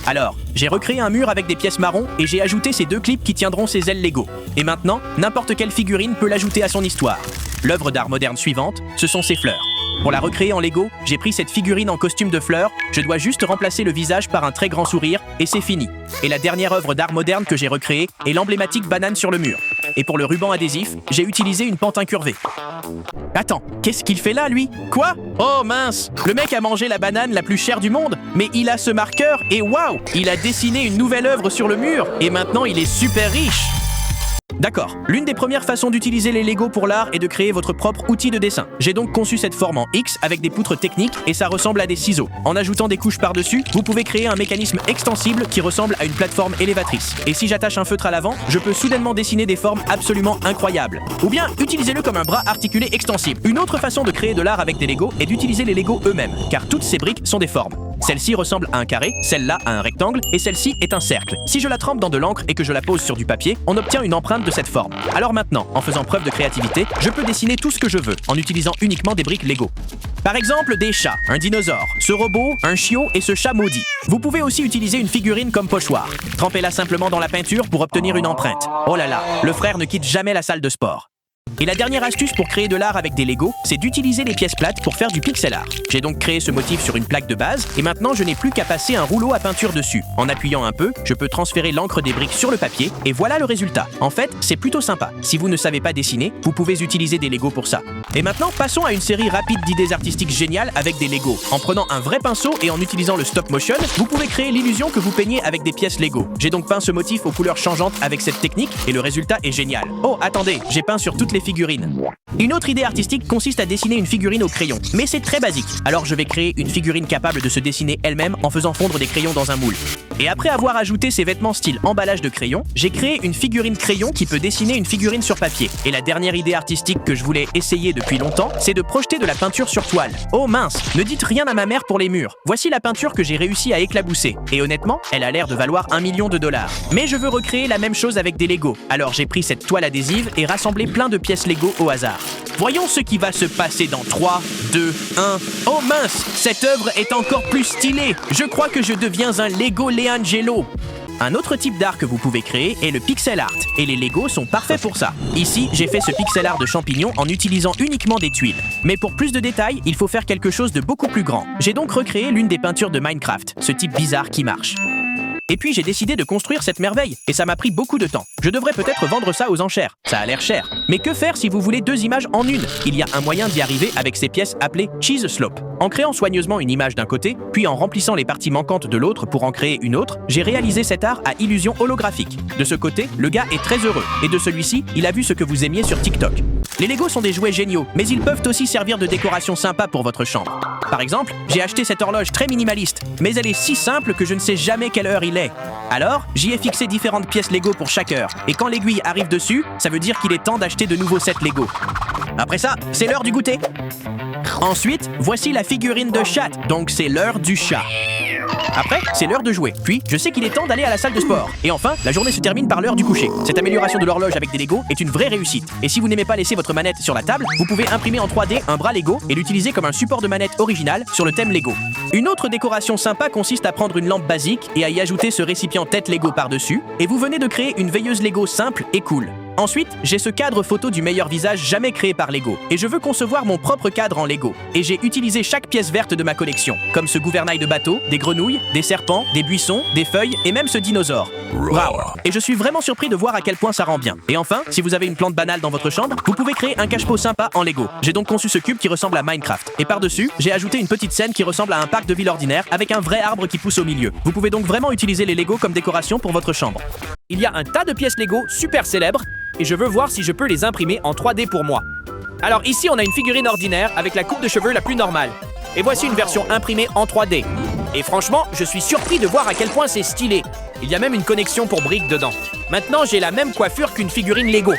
Alors, j'ai recréé un mur avec des pièces marron et j'ai ajouté ces deux clips qui tiendront ces ailes Lego. Et maintenant, n'importe quelle figurine peut l'ajouter à son histoire. L'œuvre d'art moderne suivante, ce sont ces fleurs. Pour la recréer en Lego, j'ai pris cette figurine en costume de fleurs, je dois juste remplacer le visage par un très grand sourire, et c'est fini. Et la dernière œuvre d'art moderne que j'ai recréée est l'emblématique banane sur le mur. Et pour le ruban adhésif, j'ai utilisé une pente incurvée. Attends, qu'est-ce qu'il fait là, lui? Quoi? Oh mince! Le mec a mangé la banane la plus chère du monde, mais il a ce marqueur et waouh! Il a dessiné une nouvelle œuvre sur le mur, et maintenant il est super riche! D'accord, l'une des premières façons d'utiliser les Lego pour l'art est de créer votre propre outil de dessin. J'ai donc conçu cette forme en X avec des poutres techniques et ça ressemble à des ciseaux. En ajoutant des couches par-dessus, vous pouvez créer un mécanisme extensible qui ressemble à une plateforme élévatrice. Et si j'attache un feutre à l'avant, je peux soudainement dessiner des formes absolument incroyables. Ou bien, utilisez-le comme un bras articulé extensible. Une autre façon de créer de l'art avec des Lego est d'utiliser les Lego eux-mêmes, car toutes ces briques sont des formes. Celle-ci ressemble à un carré, celle-là à un rectangle, et celle-ci est un cercle. Si je la trempe dans de l'encre et que je la pose sur du papier, on obtient une empreinte de cette forme. Alors maintenant, en faisant preuve de créativité, je peux dessiner tout ce que je veux, en utilisant uniquement des briques Lego. Par exemple, des chats, un dinosaure, ce robot, un chiot et ce chat maudit. Vous pouvez aussi utiliser une figurine comme pochoir. Trempez-la simplement dans la peinture pour obtenir une empreinte. Oh là là, le frère ne quitte jamais la salle de sport. Et la dernière astuce pour créer de l'art avec des Lego, c'est d'utiliser les pièces plates pour faire du pixel art. J'ai donc créé ce motif sur une plaque de base, et maintenant je n'ai plus qu'à passer un rouleau à peinture dessus. En appuyant un peu, je peux transférer l'encre des briques sur le papier, et voilà le résultat. En fait, c'est plutôt sympa. Si vous ne savez pas dessiner, vous pouvez utiliser des Lego pour ça. Et maintenant, passons à une série rapide d'idées artistiques géniales avec des Lego. En prenant un vrai pinceau et en utilisant le stop motion, vous pouvez créer l'illusion que vous peignez avec des pièces Lego. J'ai donc peint ce motif aux couleurs changeantes avec cette technique, et le résultat est génial. Oh, attendez, j'ai peint sur toutes les figurines. Une autre idée artistique consiste à dessiner une figurine au crayon, mais c'est très basique. Alors je vais créer une figurine capable de se dessiner elle-même en faisant fondre des crayons dans un moule. Et après avoir ajouté ces vêtements style emballage de crayon, j'ai créé une figurine crayon qui peut dessiner une figurine sur papier. Et la dernière idée artistique que je voulais essayer depuis longtemps, c'est de projeter de la peinture sur toile. Oh mince, ne dites rien à ma mère pour les murs. Voici la peinture que j'ai réussi à éclabousser. Et honnêtement, elle a l'air de valoir $1 million. Mais je veux recréer la même chose avec des Lego. Alors j'ai pris cette toile adhésive et rassemblé plein de pièces Lego au hasard. Voyons ce qui va se passer dans 3, 2, 1... Oh mince, cette œuvre est encore plus stylée. Je crois que je deviens un Lego Leangelo. Un autre type d'art que vous pouvez créer est le pixel art, et les Lego sont parfaits pour ça. Ici, j'ai fait ce pixel art de champignons en utilisant uniquement des tuiles. Mais pour plus de détails, il faut faire quelque chose de beaucoup plus grand. J'ai donc recréé l'une des peintures de Minecraft, ce type bizarre qui marche. Et puis j'ai décidé de construire cette merveille, et ça m'a pris beaucoup de temps. Je devrais peut-être vendre ça aux enchères, ça a l'air cher. Mais que faire si vous voulez 2 images en une? Il y a un moyen d'y arriver avec ces pièces appelées Cheese Slope. En créant soigneusement une image d'un côté, puis en remplissant les parties manquantes de l'autre pour en créer une autre, j'ai réalisé cet art à illusion holographique. De ce côté, le gars est très heureux, et de celui-ci, il a vu ce que vous aimiez sur TikTok. Les Lego sont des jouets géniaux, mais ils peuvent aussi servir de décoration sympa pour votre chambre. Par exemple, j'ai acheté cette horloge très minimaliste, mais elle est si simple que je ne sais jamais quelle heure il est. Alors, j'y ai fixé différentes pièces Lego pour chaque heure, et quand l'aiguille arrive dessus, ça veut dire qu'il est temps d'acheter de nouveaux sets Lego. Après ça, c'est l'heure du goûter. Ensuite, voici la figurine de chat, donc c'est l'heure du chat. Après, c'est l'heure de jouer. Puis, je sais qu'il est temps d'aller à la salle de sport. Et enfin, la journée se termine par l'heure du coucher. Cette amélioration de l'horloge avec des Lego est une vraie réussite. Et si vous n'aimez pas laisser votre manette sur la table, vous pouvez imprimer en 3D un bras Lego et l'utiliser comme un support de manette original sur le thème Lego. Une autre décoration sympa consiste à prendre une lampe basique et à y ajouter ce récipient tête Lego par-dessus, et vous venez de créer une veilleuse Lego simple et cool. Ensuite, j'ai ce cadre photo du meilleur visage jamais créé par Lego, et je veux concevoir mon propre cadre en Lego. Et j'ai utilisé chaque pièce verte de ma collection, comme ce gouvernail de bateau, des grenouilles, des serpents, des buissons, des feuilles et même ce dinosaure. Waouh! Et je suis vraiment surpris de voir à quel point ça rend bien. Et enfin, si vous avez une plante banale dans votre chambre, vous pouvez créer un cache-pot sympa en Lego. J'ai donc conçu ce cube qui ressemble à Minecraft. Et par-dessus, j'ai ajouté une petite scène qui ressemble à un parc de ville ordinaire avec un vrai arbre qui pousse au milieu. Vous pouvez donc vraiment utiliser les Lego comme décoration pour votre chambre. Il y a un tas de pièces Lego super célèbres et je veux voir si je peux les imprimer en 3D pour moi. Alors ici, on a une figurine ordinaire avec la coupe de cheveux la plus normale. Et voici une version imprimée en 3D. Et franchement, je suis surpris de voir à quel point c'est stylé. Il y a même une connexion pour briques dedans. Maintenant, j'ai la même coiffure qu'une figurine Lego.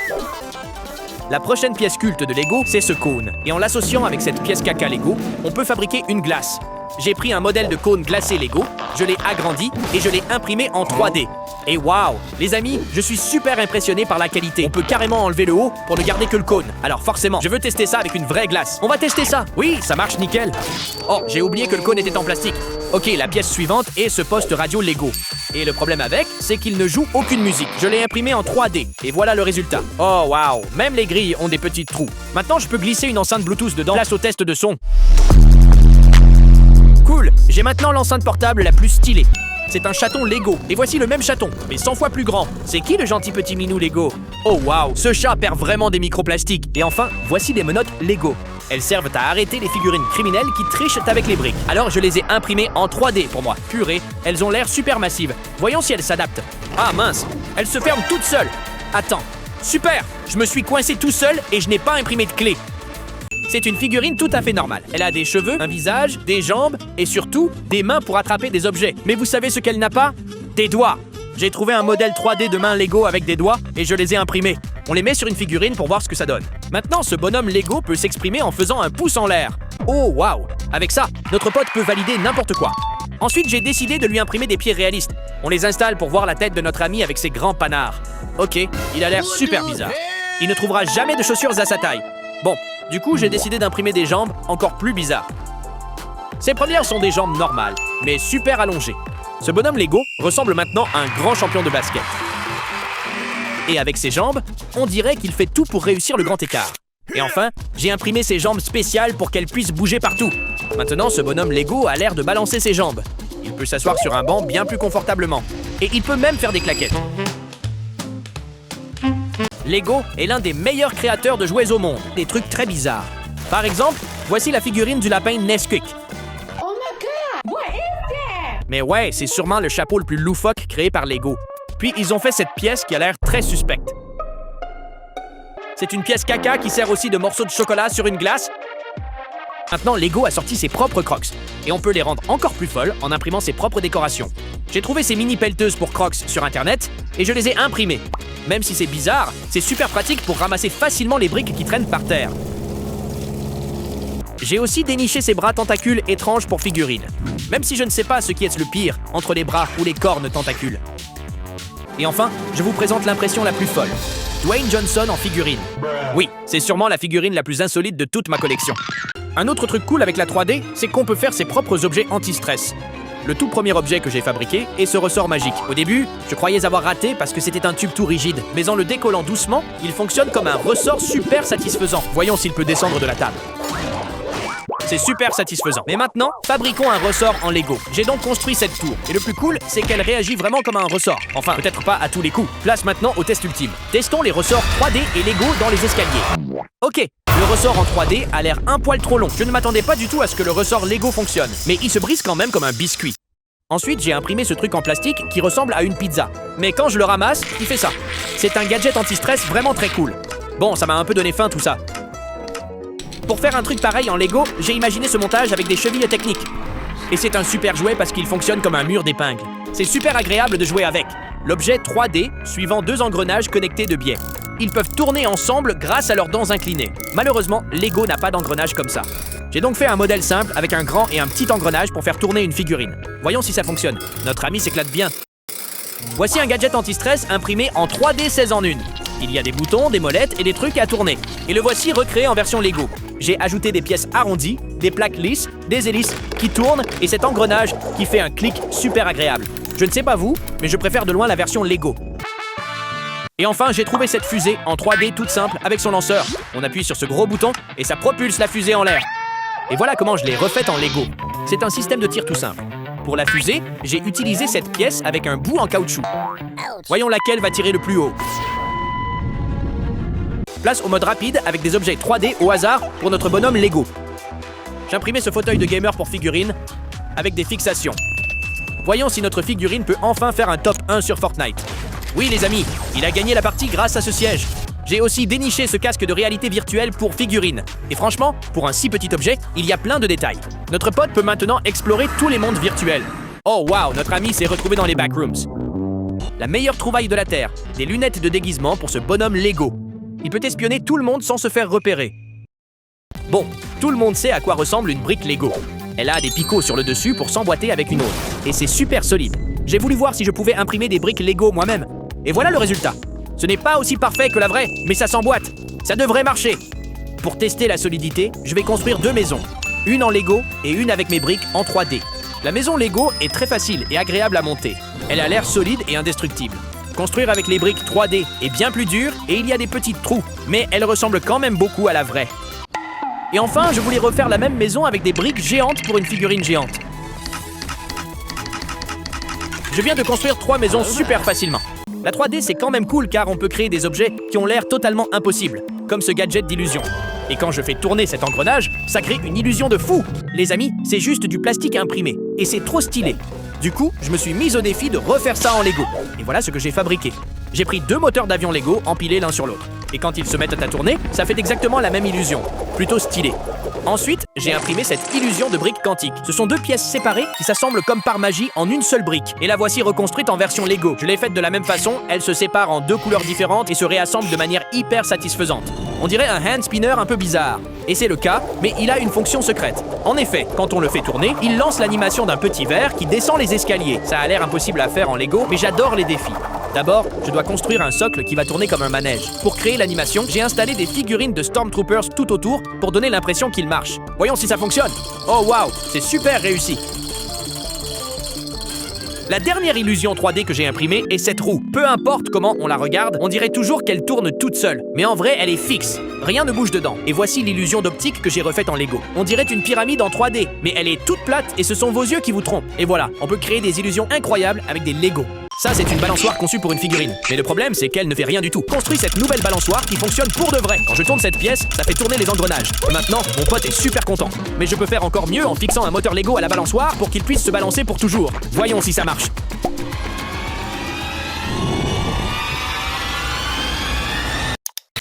La prochaine pièce culte de Lego, c'est ce cône. Et en l'associant avec cette pièce caca Lego, on peut fabriquer une glace. J'ai pris un modèle de cône glacé Lego, je l'ai agrandi et je l'ai imprimé en 3D. Et waouh, les amis, je suis super impressionné par la qualité. On peut carrément enlever le haut pour ne garder que le cône. Alors forcément, je veux tester ça avec une vraie glace. On va tester ça. Oui, ça marche nickel. Oh, j'ai oublié que le cône était en plastique. Ok, la pièce suivante est ce poste radio Lego. Et le problème avec, c'est qu'il ne joue aucune musique. Je l'ai imprimé en 3D. Et voilà le résultat. Oh waouh, même les grilles ont des petits trous. Maintenant, je peux glisser une enceinte Bluetooth dedans. Place au test de son. Cool, j'ai maintenant l'enceinte portable la plus stylée. C'est un chaton Lego. Et voici le même chaton, mais 100 fois plus grand. C'est qui le gentil petit minou Lego? Oh waouh, ce chat perd vraiment des microplastiques. Et enfin, voici des menottes Lego. Elles servent à arrêter les figurines criminelles qui trichent avec les briques. Alors je les ai imprimées en 3D pour moi. Purée, elles ont l'air super massives. Voyons si elles s'adaptent. Ah mince, elles se ferment toutes seules. Attends, super, je me suis coincé tout seul et je n'ai pas imprimé de clé. C'est une figurine tout à fait normale. Elle a des cheveux, un visage, des jambes et surtout des mains pour attraper des objets. Mais vous savez ce qu'elle n'a pas? Des doigts. J'ai trouvé un modèle 3D de mains Lego avec des doigts et je les ai imprimés. On les met sur une figurine pour voir ce que ça donne. Maintenant, ce bonhomme Lego peut s'exprimer en faisant un pouce en l'air. Oh waouh! Avec ça, notre pote peut valider n'importe quoi. Ensuite, j'ai décidé de lui imprimer des pieds réalistes. On les installe pour voir la tête de notre ami avec ses grands panards. Ok, il a l'air super bizarre. Il ne trouvera jamais de chaussures à sa taille. Bon, du coup, j'ai décidé d'imprimer des jambes encore plus bizarres. Ces premières sont des jambes normales, mais super allongées. Ce bonhomme Lego ressemble maintenant à un grand champion de basket. Et avec ses jambes, on dirait qu'il fait tout pour réussir le grand écart. Et enfin, j'ai imprimé ses jambes spéciales pour qu'elles puissent bouger partout. Maintenant, ce bonhomme Lego a l'air de balancer ses jambes. Il peut s'asseoir sur un banc bien plus confortablement. Et il peut même faire des claquettes. Lego est l'un des meilleurs créateurs de jouets au monde. Des trucs très bizarres. Par exemple, voici la figurine du lapin Nesquik. Oh my god! What is that? Mais ouais, c'est sûrement le chapeau le plus loufoque créé par Lego. Puis ils ont fait cette pièce qui a l'air très suspecte. C'est une pièce caca qui sert aussi de morceaux de chocolat sur une glace. Maintenant, Lego a sorti ses propres Crocs. Et on peut les rendre encore plus folles en imprimant ses propres décorations. J'ai trouvé ces mini pelleteuses pour Crocs sur internet et je les ai imprimées. Même si c'est bizarre, c'est super pratique pour ramasser facilement les briques qui traînent par terre. J'ai aussi déniché ces bras tentacules étranges pour figurines. Même si je ne sais pas ce qui est le pire entre les bras ou les cornes tentacules. Et enfin, je vous présente l'impression la plus folle. Dwayne Johnson en figurine. Oui, c'est sûrement la figurine la plus insolite de toute ma collection. Un autre truc cool avec la 3D, c'est qu'on peut faire ses propres objets anti-stress. Le tout premier objet que j'ai fabriqué est ce ressort magique. Au début, je croyais avoir raté parce que c'était un tube tout rigide. Mais en le décollant doucement, il fonctionne comme un ressort super satisfaisant. Voyons s'il peut descendre de la table. C'est super satisfaisant. Mais maintenant, fabriquons un ressort en Lego. J'ai donc construit cette tour. Et le plus cool, c'est qu'elle réagit vraiment comme un ressort. Enfin, peut-être pas à tous les coups. Place maintenant au test ultime. Testons les ressorts 3D et Lego dans les escaliers. Ok, le ressort en 3D a l'air un poil trop long. Je ne m'attendais pas du tout à ce que le ressort Lego fonctionne. Mais il se brise quand même comme un biscuit. Ensuite, j'ai imprimé ce truc en plastique qui ressemble à une pizza. Mais quand je le ramasse, il fait ça. C'est un gadget anti-stress vraiment très cool. Bon, ça m'a un peu donné faim tout ça. Pour faire un truc pareil en Lego, j'ai imaginé ce montage avec des chevilles techniques. Et c'est un super jouet parce qu'il fonctionne comme un mur d'épingles. C'est super agréable de jouer avec. L'objet 3D suivant 2 engrenages connectés de biais. Ils peuvent tourner ensemble grâce à leurs dents inclinées. Malheureusement, Lego n'a pas d'engrenage comme ça. J'ai donc fait un modèle simple avec un grand et un petit engrenage pour faire tourner une figurine. Voyons si ça fonctionne. Notre ami s'éclate bien. Voici un gadget anti-stress imprimé en 3D 16 en 1. Il y a des boutons, des molettes et des trucs à tourner. Et le voici recréé en version Lego. J'ai ajouté des pièces arrondies, des plaques lisses, des hélices qui tournent et cet engrenage qui fait un clic super agréable. Je ne sais pas vous, mais je préfère de loin la version Lego. Et enfin, j'ai trouvé cette fusée en 3D toute simple avec son lanceur. On appuie sur ce gros bouton et ça propulse la fusée en l'air. Et voilà comment je l'ai refaite en Lego. C'est un système de tir tout simple. Pour la fusée, j'ai utilisé cette pièce avec un bout en caoutchouc. Voyons laquelle va tirer le plus haut. Place au mode rapide avec des objets 3D au hasard pour notre bonhomme Lego. J'ai imprimé ce fauteuil de gamer pour figurine avec des fixations. Voyons si notre figurine peut enfin faire un top 1 sur Fortnite. Oui les amis, il a gagné la partie grâce à ce siège. J'ai aussi déniché ce casque de réalité virtuelle pour figurine. Et franchement, pour un si petit objet, il y a plein de détails. Notre pote peut maintenant explorer tous les mondes virtuels. Oh wow, notre ami s'est retrouvé dans les backrooms. La meilleure trouvaille de la Terre, des lunettes de déguisement pour ce bonhomme Lego. Il peut espionner tout le monde sans se faire repérer. Bon, tout le monde sait à quoi ressemble une brique Lego. Elle a des picots sur le dessus pour s'emboîter avec une autre. Et c'est super solide. J'ai voulu voir si je pouvais imprimer des briques Lego moi-même. Et voilà le résultat. Ce n'est pas aussi parfait que la vraie, mais ça s'emboîte. Ça devrait marcher. Pour tester la solidité, je vais construire 2 maisons. Une en Lego et une avec mes briques en 3D. La maison Lego est très facile et agréable à monter. Elle a l'air solide et indestructible. Construire avec les briques 3D est bien plus dur et il y a des petits trous, mais elle ressemble quand même beaucoup à la vraie. Et enfin, je voulais refaire la même maison avec des briques géantes pour une figurine géante. Je viens de construire 3 maisons super facilement. La 3D c'est quand même cool car on peut créer des objets qui ont l'air totalement impossibles, comme ce gadget d'illusion. Et quand je fais tourner cet engrenage, ça crée une illusion de fou. Les amis, c'est juste du plastique imprimé, et c'est trop stylé. Du coup, je me suis mise au défi de refaire ça en Lego. Et voilà ce que j'ai fabriqué. J'ai pris 2 moteurs d'avion Lego empilés l'un sur l'autre. Et quand ils se mettent à tourner, ça fait exactement la même illusion. Plutôt stylé. Ensuite, j'ai imprimé cette illusion de briques quantiques. Ce sont 2 pièces séparées qui s'assemblent comme par magie en une seule brique. Et la voici reconstruite en version Lego. Je l'ai faite de la même façon, elle se sépare en 2 couleurs différentes et se réassemble de manière hyper satisfaisante. On dirait un hand spinner un peu bizarre. Et c'est le cas, mais il a une fonction secrète. En effet, quand on le fait tourner, il lance l'animation d'un petit ver qui descend les escaliers. Ça a l'air impossible à faire en Lego, mais j'adore les défis. D'abord, je dois construire un socle qui va tourner comme un manège. Pour créer l'animation, j'ai installé des figurines de Stormtroopers tout autour pour donner l'impression qu'il marche. Voyons si ça fonctionne. Oh waouh, c'est super réussi. La dernière illusion 3D que j'ai imprimée est cette roue. Peu importe comment on la regarde, on dirait toujours qu'elle tourne toute seule. Mais en vrai, elle est fixe. Rien ne bouge dedans. Et voici l'illusion d'optique que j'ai refaite en Lego. On dirait une pyramide en 3D, mais elle est toute plate et ce sont vos yeux qui vous trompent. Et voilà, on peut créer des illusions incroyables avec des Lego. Ça, c'est une balançoire conçue pour une figurine. Mais le problème, c'est qu'elle ne fait rien du tout. Construis cette nouvelle balançoire qui fonctionne pour de vrai. Quand je tourne cette pièce, ça fait tourner les engrenages. Et maintenant, mon pote est super content. Mais je peux faire encore mieux en fixant un moteur Lego à la balançoire pour qu'il puisse se balancer pour toujours. Voyons si ça marche.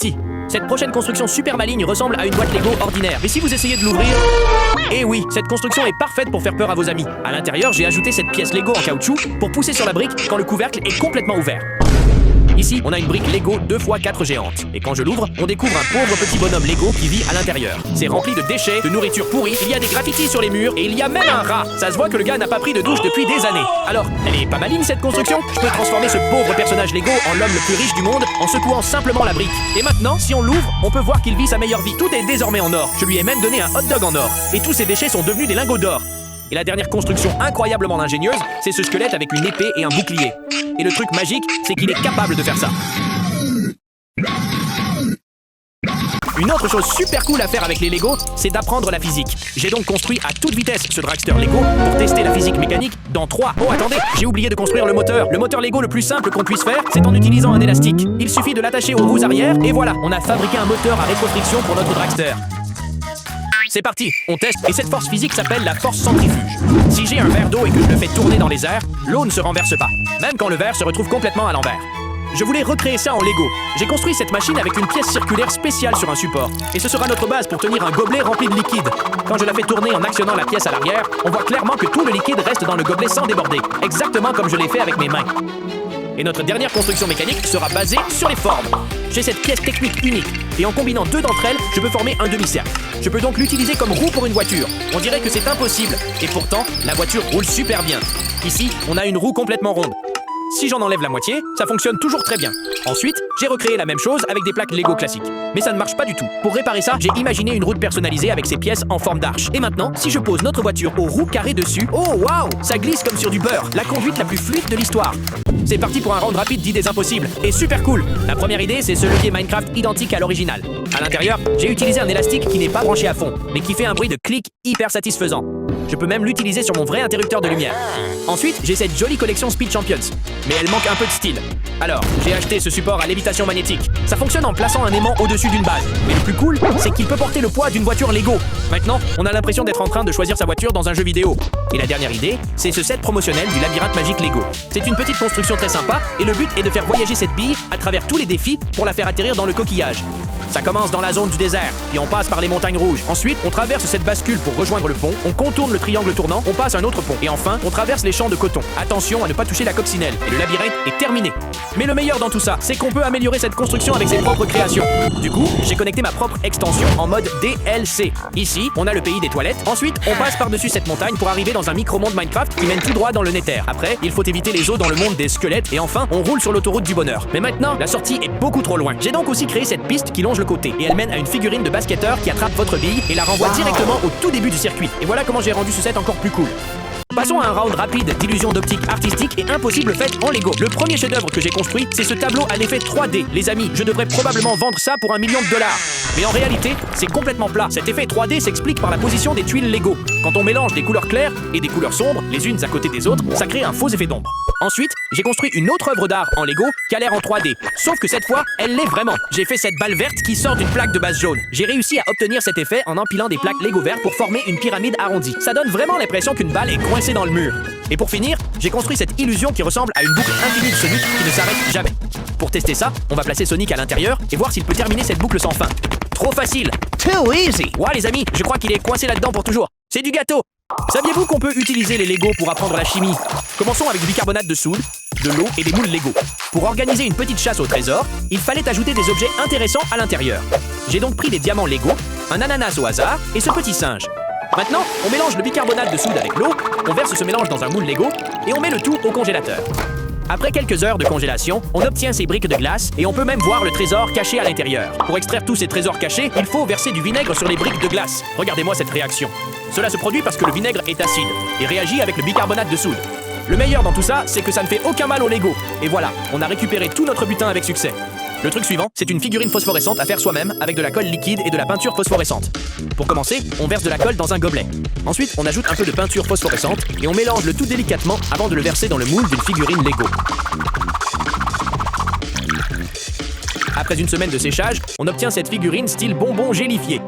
Si. Cette prochaine construction super maligne ressemble à une boîte Lego ordinaire. Mais si vous essayez de l'ouvrir... Eh oui, cette construction est parfaite pour faire peur à vos amis. À l'intérieur, j'ai ajouté cette pièce Lego en caoutchouc pour pousser sur la brique quand le couvercle est complètement ouvert. Ici, on a une brique Lego 2x4 géante. Et quand je l'ouvre, on découvre un pauvre petit bonhomme Lego qui vit à l'intérieur. C'est rempli de déchets, de nourriture pourrie, il y a des graffitis sur les murs et il y a même un rat. Ça se voit que le gars n'a pas pris de douche depuis des années. Alors, elle est pas maligne cette construction? Je peux transformer ce pauvre personnage Lego en l'homme le plus riche du monde en secouant simplement la brique. Et maintenant, si on l'ouvre, on peut voir qu'il vit sa meilleure vie. Tout est désormais en or. Je lui ai même donné un hot dog en or. Et tous ces déchets sont devenus des lingots d'or. Et la dernière construction incroyablement ingénieuse, c'est ce squelette avec une épée et un bouclier. Et le truc magique, c'est qu'il est capable de faire ça. Une autre chose super cool à faire avec les Lego, c'est d'apprendre la physique. J'ai donc construit à toute vitesse ce dragster Lego pour tester la physique mécanique dans 3. Oh attendez, j'ai oublié de construire le moteur. Le moteur Lego le plus simple qu'on puisse faire, c'est en utilisant un élastique. Il suffit de l'attacher aux roues arrière et voilà, on a fabriqué un moteur à rétrofriction pour notre dragster. C'est parti, on teste et cette force physique s'appelle la force centrifuge. Si j'ai un verre d'eau et que je le fais tourner dans les airs, l'eau ne se renverse pas, même quand le verre se retrouve complètement à l'envers. Je voulais recréer ça en Lego. J'ai construit cette machine avec une pièce circulaire spéciale sur un support. Et ce sera notre base pour tenir un gobelet rempli de liquide. Quand je la fais tourner en actionnant la pièce à l'arrière, on voit clairement que tout le liquide reste dans le gobelet sans déborder. Exactement comme je l'ai fait avec mes mains. Et notre dernière construction mécanique sera basée sur les formes. J'ai cette pièce technique unique, et en combinant deux d'entre elles, je peux former un demi-cercle. Je peux donc l'utiliser comme roue pour une voiture. On dirait que c'est impossible, et pourtant, la voiture roule super bien. Ici, on a une roue complètement ronde. Si j'en enlève la moitié, ça fonctionne toujours très bien. Ensuite, j'ai recréé la même chose avec des plaques Lego classiques. Mais ça ne marche pas du tout. Pour réparer ça, j'ai imaginé une route personnalisée avec ses pièces en forme d'arche. Et maintenant, si je pose notre voiture aux roues carrées dessus, oh waouh, ça glisse comme sur du beurre. La conduite la plus fluide de l'histoire. C'est parti pour un round rapide d'idées impossibles. Et super cool. La première idée, c'est ce levier Minecraft identique à l'original. À l'intérieur, j'ai utilisé un élastique qui n'est pas branché à fond, mais qui fait un bruit de clic hyper satisfaisant. Je peux même l'utiliser sur mon vrai interrupteur de lumière. Ensuite, j'ai cette jolie collection Speed Champions, mais elle manque un peu de style. Alors, j'ai acheté ce support à lévitation magnétique. Ça fonctionne en plaçant un aimant au-dessus d'une base. Mais le plus cool, c'est qu'il peut porter le poids d'une voiture Lego. Maintenant, on a l'impression d'être en train de choisir sa voiture dans un jeu vidéo. Et la dernière idée, c'est ce set promotionnel du labyrinthe magique Lego. C'est une petite construction très sympa, et le but est de faire voyager cette bille à travers tous les défis pour la faire atterrir dans le coquillage. Ça commence dans la zone du désert, puis on passe par les montagnes rouges. Ensuite, on traverse cette bascule pour rejoindre le pont, on contourne le triangle tournant, on passe un autre pont. Et enfin, on traverse les champs de coton. Attention à ne pas toucher la coccinelle, et le labyrinthe est terminé. Mais le meilleur dans tout ça, c'est qu'on peut améliorer cette construction avec ses propres créations. Du coup, j'ai connecté ma propre extension en mode DLC. Ici, on a le pays des toilettes. Ensuite, on passe par-dessus cette montagne pour arriver dans un micro-monde Minecraft qui mène tout droit dans le Nether. Après, il faut éviter les eaux dans le monde des squelettes. Et enfin, on roule sur l'autoroute du bonheur. Mais maintenant, la sortie est beaucoup trop loin. J'ai donc aussi créé cette piste qui longe le côté. Et elle mène à une figurine de basketteur qui attrape votre bille et la renvoie directement au tout début du circuit. Et voilà comment j'ai rendu ce set encore plus cool. Passons à un round rapide d'illusions d'optique artistique et impossible faites en Lego. Le premier chef-d'œuvre que j'ai construit, c'est ce tableau à l'effet 3D. Les amis, je devrais probablement vendre ça pour $1 million. Mais en réalité, c'est complètement plat. Cet effet 3D s'explique par la position des tuiles Lego. Quand on mélange des couleurs claires et des couleurs sombres, les unes à côté des autres, ça crée un faux effet d'ombre. Ensuite, j'ai construit une autre œuvre d'art en Lego qui a l'air en 3D. Sauf que cette fois, elle l'est vraiment. J'ai fait cette balle verte qui sort d'une plaque de base jaune. J'ai réussi à obtenir cet effet en empilant des plaques Lego vertes pour former une pyramide arrondie. Ça donne vraiment l'impression qu'une balle est coincée dans le mur. Et pour finir, j'ai construit cette illusion qui ressemble à une boucle infinie de Sonic qui ne s'arrête jamais. Pour tester ça, on va placer Sonic à l'intérieur et voir s'il peut terminer cette boucle sans fin. Trop facile! Too easy! Ouais les amis, je crois qu'il est coincé là-dedans pour toujours. C'est du gâteau! Saviez-vous qu'on peut utiliser les Lego pour apprendre la chimie? Commençons avec du bicarbonate de soude, de l'eau et des moules Lego. Pour organiser une petite chasse au trésor, il fallait ajouter des objets intéressants à l'intérieur. J'ai donc pris des diamants Lego, un ananas au hasard et ce petit singe. Maintenant, on mélange le bicarbonate de soude avec l'eau, on verse ce mélange dans un moule Lego et on met le tout au congélateur. Après quelques heures de congélation, on obtient ces briques de glace et on peut même voir le trésor caché à l'intérieur. Pour extraire tous ces trésors cachés, il faut verser du vinaigre sur les briques de glace. Regardez-moi cette réaction. Cela se produit parce que le vinaigre est acide et réagit avec le bicarbonate de soude. Le meilleur dans tout ça, c'est que ça ne fait aucun mal au Lego. Et voilà, on a récupéré tout notre butin avec succès. Le truc suivant, c'est une figurine phosphorescente à faire soi-même avec de la colle liquide et de la peinture phosphorescente. Pour commencer, on verse de la colle dans un gobelet. Ensuite, on ajoute un peu de peinture phosphorescente et on mélange le tout délicatement avant de le verser dans le moule d'une figurine Lego. Après une semaine de séchage, on obtient cette figurine style bonbon gélifié.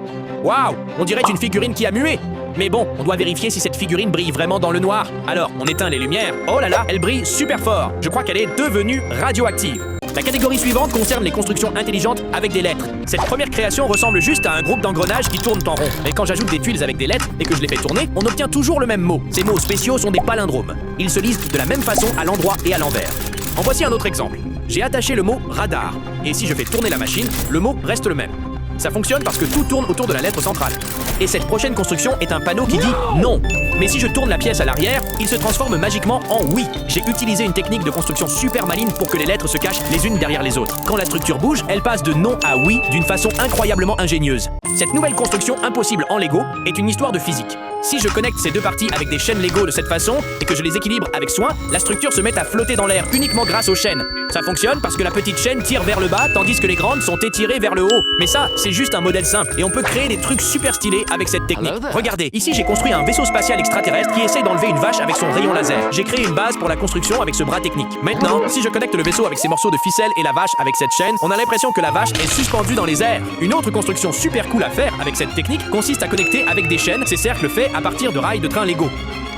Waouh, on dirait une figurine qui a mué. Mais bon, on doit vérifier si cette figurine brille vraiment dans le noir. Alors, on éteint les lumières. Oh là là, elle brille super fort. Je crois qu'elle est devenue radioactive. La catégorie suivante concerne les constructions intelligentes avec des lettres. Cette première création ressemble juste à un groupe d'engrenages qui tournent en rond. Mais quand j'ajoute des tuiles avec des lettres et que je les fais tourner, on obtient toujours le même mot. Ces mots spéciaux sont des palindromes. Ils se lisent de la même façon à l'endroit et à l'envers. En voici un autre exemple. J'ai attaché le mot radar. Et si je fais tourner la machine, le mot reste le même. Ça fonctionne parce que tout tourne autour de la lettre centrale. Et cette prochaine construction est un panneau qui dit non. Mais si je tourne la pièce à l'arrière, il se transforme magiquement en oui. J'ai utilisé une technique de construction super maligne pour que les lettres se cachent les unes derrière les autres. Quand la structure bouge, elle passe de non à oui d'une façon incroyablement ingénieuse. Cette nouvelle construction impossible en Lego est une histoire de physique. Si je connecte ces deux parties avec des chaînes Lego de cette façon et que je les équilibre avec soin, la structure se met à flotter dans l'air uniquement grâce aux chaînes. Ça fonctionne parce que la petite chaîne tire vers le bas tandis que les grandes sont étirées vers le haut. Mais ça, c'est juste un modèle simple et on peut créer des trucs super stylés avec cette technique. Regardez, ici j'ai construit un vaisseau spatial extraterrestre qui essaie d'enlever une vache avec son rayon laser. J'ai créé une base pour la construction avec ce bras technique. Maintenant, si je connecte le vaisseau avec ces morceaux de ficelle et la vache avec cette chaîne, on a l'impression que la vache est suspendue dans les airs. Une autre construction super cool à faire avec cette technique consiste à connecter avec des chaînes ces cercles faits à partir de rails de train Lego.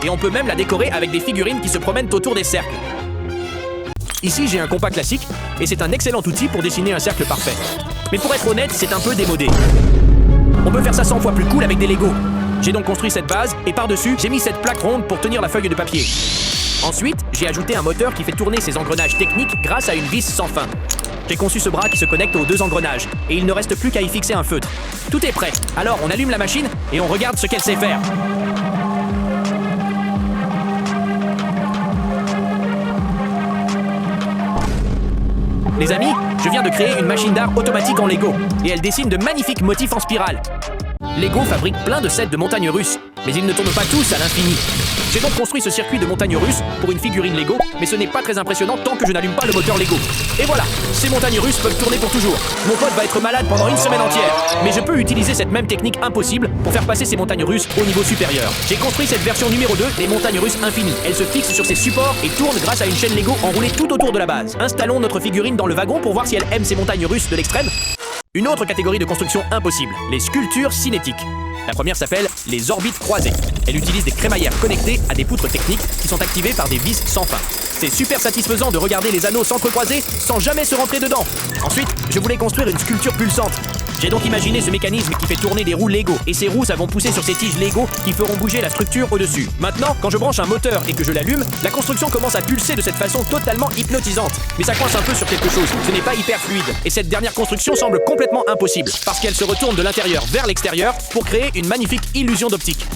Et on peut même la décorer avec des figurines qui se promènent autour des cercles. Ici, j'ai un compas classique et c'est un excellent outil pour dessiner un cercle parfait. Mais pour être honnête, c'est un peu démodé. On peut faire ça 100 fois plus cool avec des Lego. J'ai donc construit cette base et par-dessus, j'ai mis cette plaque ronde pour tenir la feuille de papier. Ensuite, j'ai ajouté un moteur qui fait tourner ces engrenages techniques grâce à une vis sans fin. J'ai conçu ce bras qui se connecte aux 2 engrenages, et il ne reste plus qu'à y fixer un feutre. Tout est prêt. Alors on allume la machine et on regarde ce qu'elle sait faire. Les amis, je viens de créer une machine d'art automatique en Lego, et elle dessine de magnifiques motifs en spirale. Lego fabrique plein de sets de montagnes russes, mais ils ne tournent pas tous à l'infini. J'ai donc construit ce circuit de montagnes russes pour une figurine Lego, mais ce n'est pas très impressionnant tant que je n'allume pas le moteur Lego. Et voilà, ces montagnes russes peuvent tourner pour toujours. Mon pote va être malade pendant une semaine entière, mais je peux utiliser cette même technique impossible pour faire passer ces montagnes russes au niveau supérieur. J'ai construit cette version numéro 2 des montagnes russes infinies. Elles se fixent sur ces supports et tournent grâce à une chaîne Lego enroulée tout autour de la base. Installons notre figurine dans le wagon pour voir si elle aime ces montagnes russes de l'extrême. Une autre catégorie de construction impossible, les sculptures cinétiques. La première s'appelle les orbites croisées. Elle utilise des crémaillères connectées à des poutres techniques qui sont activées par des vis sans fin. C'est super satisfaisant de regarder les anneaux s'entrecroiser sans jamais se rentrer dedans. Ensuite, je voulais construire une sculpture pulsante. J'ai donc imaginé ce mécanisme qui fait tourner des roues Lego, et ces roues vont pousser sur ces tiges Lego qui feront bouger la structure au-dessus. Maintenant, quand je branche un moteur et que je l'allume, la construction commence à pulser de cette façon totalement hypnotisante. Mais ça coince un peu sur quelque chose, ce n'est pas hyper fluide. Et cette dernière construction semble complètement impossible, parce qu'elle se retourne de l'intérieur vers l'extérieur pour créer une magnifique illusion d'optique.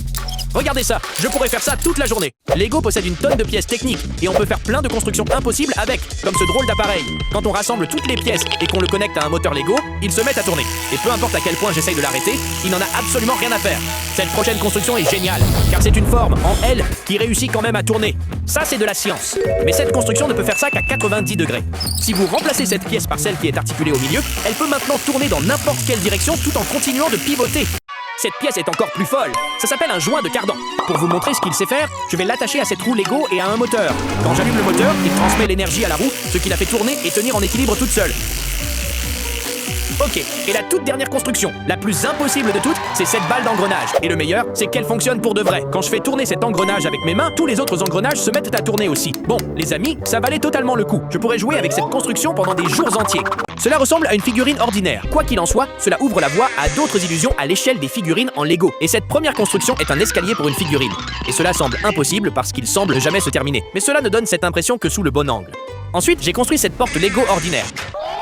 Regardez ça, je pourrais faire ça toute la journée. Lego possède une tonne de pièces techniques et on peut faire plein de constructions impossibles avec, comme ce drôle d'appareil. Quand on rassemble toutes les pièces et qu'on le connecte à un moteur Lego, il se met à tourner. Et peu importe à quel point j'essaye de l'arrêter, il n'en a absolument rien à faire. Cette prochaine construction est géniale, car c'est une forme en L qui réussit quand même à tourner. Ça, c'est de la science. Mais cette construction ne peut faire ça qu'à 90 degrés. Si vous remplacez cette pièce par celle qui est articulée au milieu, elle peut maintenant tourner dans n'importe quelle direction tout en continuant de pivoter. Cette pièce est encore plus folle. Ça s'appelle un joint de cardan. Pour vous montrer ce qu'il sait faire, je vais l'attacher à cette roue Lego et à un moteur. Quand j'allume le moteur, il transmet l'énergie à la roue, ce qui la fait tourner et tenir en équilibre toute seule. Ok, et la toute dernière construction, la plus impossible de toutes, c'est cette balle d'engrenage. Et le meilleur, c'est qu'elle fonctionne pour de vrai. Quand je fais tourner cet engrenage avec mes mains, tous les autres engrenages se mettent à tourner aussi. Bon, les amis, ça valait totalement le coup. Je pourrais jouer avec cette construction pendant des jours entiers. Cela ressemble à une figurine ordinaire. Quoi qu'il en soit, cela ouvre la voie à d'autres illusions à l'échelle des figurines en Lego. Et cette première construction est un escalier pour une figurine. Et cela semble impossible parce qu'il semble jamais se terminer. Mais cela ne donne cette impression que sous le bon angle. Ensuite, j'ai construit cette porte Lego ordinaire.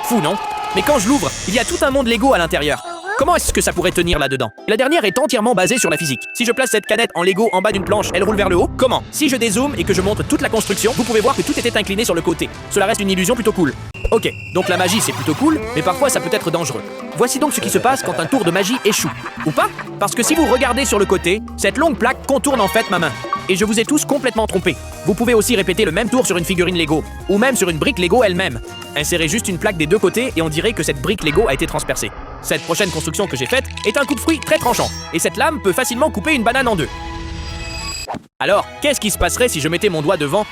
Fou, non ? Mais quand je l'ouvre, il y a tout un monde Lego à l'intérieur. Comment est-ce que ça pourrait tenir là-dedans? La dernière est entièrement basée sur la physique. Si je place cette canette en Lego en bas d'une planche, elle roule vers le haut. Comment? Si je dézoome et que je montre toute la construction, vous pouvez voir que tout était incliné sur le côté. Cela reste une illusion plutôt cool. Ok, donc la magie c'est plutôt cool, mais parfois ça peut être dangereux. Voici donc ce qui se passe quand un tour de magie échoue. Ou pas? Parce que si vous regardez sur le côté, cette longue plaque contourne en fait ma main. Et je vous ai tous complètement trompés. Vous pouvez aussi répéter le même tour sur une figurine Lego, ou même sur une brique Lego elle-même. Insérez juste une plaque des deux côtés et on dirait que cette brique Lego a été transpercée. Cette prochaine construction que j'ai faite est un coup de fruit très tranchant, et cette lame peut facilement couper une banane en deux. Alors, qu'est-ce qui se passerait si je mettais mon doigt devant?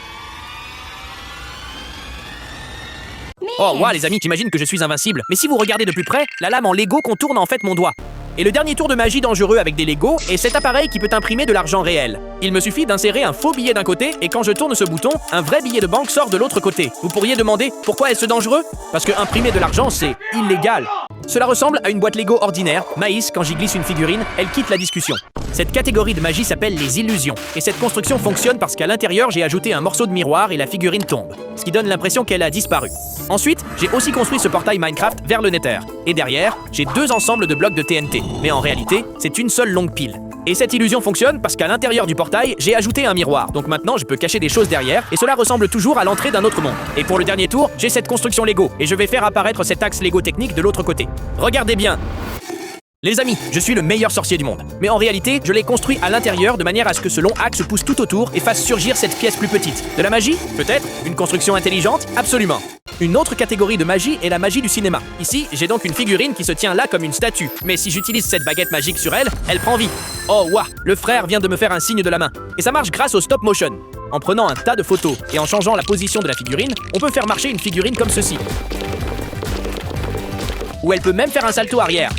Oh, wow, les amis, t'imagines que je suis invincible. Mais si vous regardez de plus près, la lame en Lego contourne en fait mon doigt. Et le dernier tour de magie dangereux avec des Lego est cet appareil qui peut imprimer de l'argent réel. Il me suffit d'insérer un faux billet d'un côté et quand je tourne ce bouton, un vrai billet de banque sort de l'autre côté. Vous pourriez demander pourquoi est-ce dangereux? Parce que imprimer de l'argent, c'est illégal. Cela ressemble à une boîte Lego ordinaire. Maïs, quand j'y glisse une figurine, elle quitte la discussion. Cette catégorie de magie s'appelle les illusions. Et cette construction fonctionne parce qu'à l'intérieur, j'ai ajouté un morceau de miroir et la figurine tombe. Ce qui donne l'impression qu'elle a disparu. Ensuite, j'ai aussi construit ce portail Minecraft vers le Nether. Et derrière, j'ai deux ensembles de blocs de TNT. Mais en réalité, c'est une seule longue pile. Et cette illusion fonctionne parce qu'à l'intérieur du portail, j'ai ajouté un miroir. Donc maintenant, je peux cacher des choses derrière et cela ressemble toujours à l'entrée d'un autre monde. Et pour le dernier tour, j'ai cette construction Lego et je vais faire apparaître cet axe Lego technique de l'autre côté. Regardez bien. Les amis, je suis le meilleur sorcier du monde. Mais en réalité, je l'ai construit à l'intérieur de manière à ce que ce long axe pousse tout autour et fasse surgir cette pièce plus petite. De la magie? Peut-être? Une construction intelligente? Absolument. Une autre catégorie de magie est la magie du cinéma. Ici, j'ai donc une figurine qui se tient là comme une statue. Mais si j'utilise cette baguette magique sur elle, elle prend vie. Oh waouh, le frère vient de me faire un signe de la main. Et ça marche grâce au stop motion. En prenant un tas de photos et en changeant la position de la figurine, on peut faire marcher une figurine comme ceci. Ou elle peut même faire un salto arrière.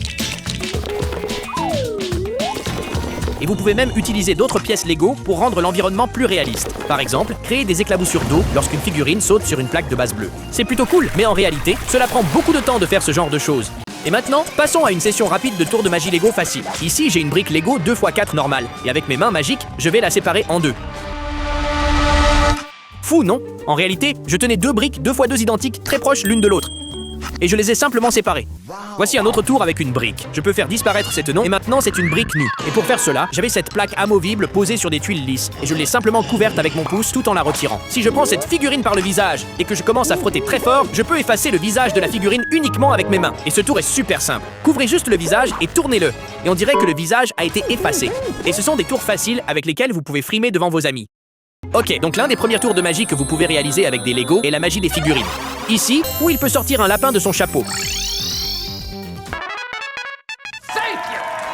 Et vous pouvez même utiliser d'autres pièces Lego pour rendre l'environnement plus réaliste. Par exemple, créer des éclaboussures d'eau lorsqu'une figurine saute sur une plaque de base bleue. C'est plutôt cool, mais en réalité, cela prend beaucoup de temps de faire ce genre de choses. Et maintenant, passons à une session rapide de tour de magie Lego facile. Ici, j'ai une brique Lego 2x4 normale. Et avec mes mains magiques, je vais la séparer en deux. Fou, non? En réalité, je tenais 2 briques 2x2 identiques très proches l'une de l'autre. Et je les ai simplement séparées. Voici un autre tour avec une brique. Je peux faire disparaître cette non et maintenant c'est une brique nue. Et pour faire cela, j'avais cette plaque amovible posée sur des tuiles lisses et je l'ai simplement couverte avec mon pouce tout en la retirant. Si je prends cette figurine par le visage et que je commence à frotter très fort, je peux effacer le visage de la figurine uniquement avec mes mains. Et ce tour est super simple. Couvrez juste le visage et tournez-le. Et on dirait que le visage a été effacé. Et ce sont des tours faciles avec lesquels vous pouvez frimer devant vos amis. Ok, donc l'un des premiers tours de magie que vous pouvez réaliser avec des Lego est la magie des figurines. Ici, où il peut sortir un lapin de son chapeau.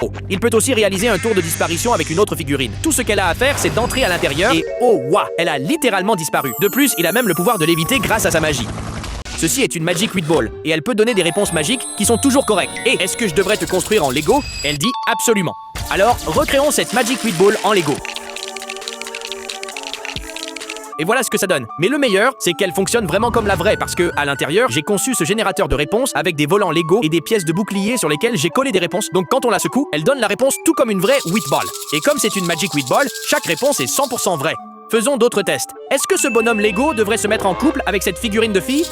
Oh, il peut aussi réaliser un tour de disparition avec une autre figurine. Tout ce qu'elle a à faire, c'est d'entrer à l'intérieur et oh waouh, elle a littéralement disparu. De plus, il a même le pouvoir de l'éviter grâce à sa magie. Ceci est une Magic 8 Ball et elle peut donner des réponses magiques qui sont toujours correctes. Et est-ce que je devrais te construire en Lego? Elle dit absolument. Alors, recréons cette Magic 8 Ball en Lego. Et voilà ce que ça donne. Mais le meilleur, c'est qu'elle fonctionne vraiment comme la vraie parce que, à l'intérieur, j'ai conçu ce générateur de réponses avec des volants Lego et des pièces de bouclier sur lesquelles j'ai collé des réponses. Donc quand on la secoue, elle donne la réponse tout comme une vraie 8 Ball. Et comme c'est une Magic 8 Ball, chaque réponse est 100% vraie. Faisons d'autres tests. Est-ce que ce bonhomme Lego devrait se mettre en couple avec cette figurine de fille?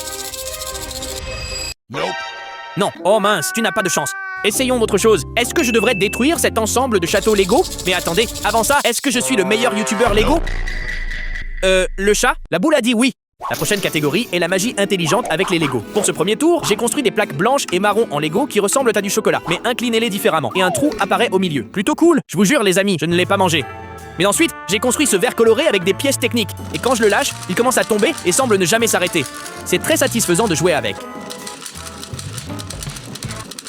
Non. Oh mince, tu n'as pas de chance. Essayons autre chose. Est-ce que je devrais détruire cet ensemble de châteaux Lego? Mais attendez, avant ça, est-ce que je suis le meilleur youtubeur Lego? Le chat? La boule a dit oui. La prochaine catégorie est la magie intelligente avec les Lego. Pour ce premier tour, j'ai construit des plaques blanches et marron en Lego qui ressemblent à du chocolat, mais inclinez-les différemment. Et un trou apparaît au milieu. Plutôt cool. Je vous jure les amis, je ne l'ai pas mangé. Mais ensuite, j'ai construit ce verre coloré avec des pièces techniques. Et quand je le lâche, il commence à tomber et semble ne jamais s'arrêter. C'est très satisfaisant de jouer avec.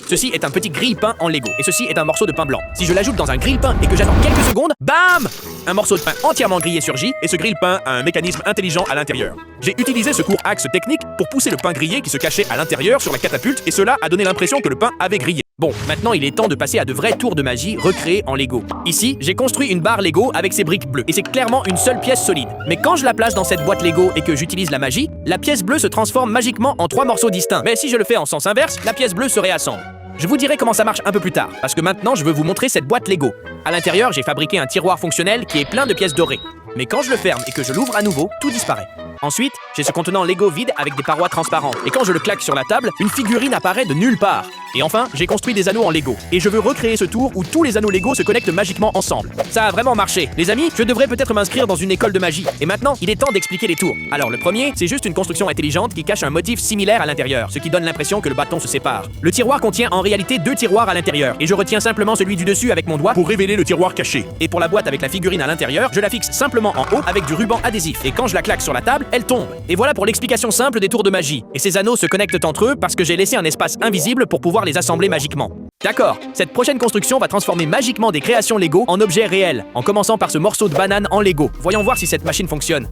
Ceci est un petit grille-pain en Lego, et ceci est un morceau de pain blanc. Si je l'ajoute dans un grille-pain et que j'attends quelques secondes, bam! Un morceau de pain entièrement grillé surgit, et ce grille-pain a un mécanisme intelligent à l'intérieur. J'ai utilisé ce court axe technique pour pousser le pain grillé qui se cachait à l'intérieur sur la catapulte, et cela a donné l'impression que le pain avait grillé. Bon, maintenant il est temps de passer à de vrais tours de magie recréés en Lego. Ici, j'ai construit une barre Lego avec ses briques bleues, et c'est clairement une seule pièce solide. Mais quand je la place dans cette boîte Lego et que j'utilise la magie, la pièce bleue se transforme magiquement en 3 morceaux distincts. Mais si je le fais en sens inverse, la pièce bleue se réassemble. Je vous dirai comment ça marche un peu plus tard, parce que maintenant je veux vous montrer cette boîte Lego. À l'intérieur, j'ai fabriqué un tiroir fonctionnel qui est plein de pièces dorées. Mais quand je le ferme et que je l'ouvre à nouveau, tout disparaît. Ensuite, j'ai ce contenant Lego vide avec des parois transparentes. Et quand je le claque sur la table, une figurine apparaît de nulle part. Et enfin, j'ai construit des anneaux en Lego. Et je veux recréer ce tour où tous les anneaux Lego se connectent magiquement ensemble. Ça a vraiment marché. Les amis, je devrais peut-être m'inscrire dans une école de magie. Et maintenant, il est temps d'expliquer les tours. Alors le premier, c'est juste une construction intelligente qui cache un motif similaire à l'intérieur, ce qui donne l'impression que le bâton se sépare. Le tiroir contient en réalité 2 tiroirs à l'intérieur. Et je retiens simplement celui du dessus avec mon doigt pour révéler le tiroir caché. Et pour la boîte avec la figurine à l'intérieur, je la fixe simplement en haut avec du ruban adhésif. Et quand je la claque sur la table, elle tombe. Et voilà pour l'explication simple des tours de magie. Et ces anneaux se connectent entre eux parce que j'ai laissé un espace invisible pour pouvoir les assembler magiquement. D'accord, cette prochaine construction va transformer magiquement des créations Lego en objets réels, en commençant par ce morceau de banane en Lego. Voyons voir si cette machine fonctionne.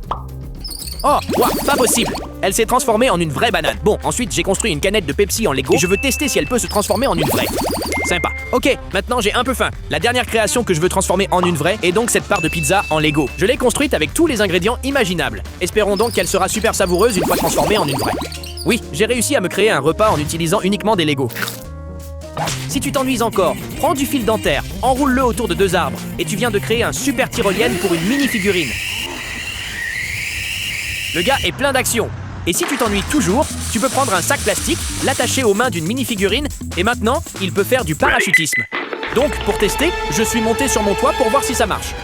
Oh, wow, pas possible! Elle s'est transformée en une vraie banane. Bon, ensuite j'ai construit une canette de Pepsi en Lego et je veux tester si elle peut se transformer en une vraie. Sympa. Ok, maintenant j'ai un peu faim. La dernière création que je veux transformer en une vraie est donc cette part de pizza en Lego. Je l'ai construite avec tous les ingrédients imaginables. Espérons donc qu'elle sera super savoureuse une fois transformée en une vraie. Oui, j'ai réussi à me créer un repas en utilisant uniquement des Lego. Si tu t'ennuies encore, prends du fil dentaire, enroule-le autour de 2 arbres et tu viens de créer un super tyrolienne pour une mini-figurine. Le gars est plein d'action. Et si tu t'ennuies toujours, tu peux prendre un sac plastique, l'attacher aux mains d'une mini-figurine et maintenant, il peut faire du parachutisme. Donc, pour tester, je suis monté sur mon toit pour voir si ça marche.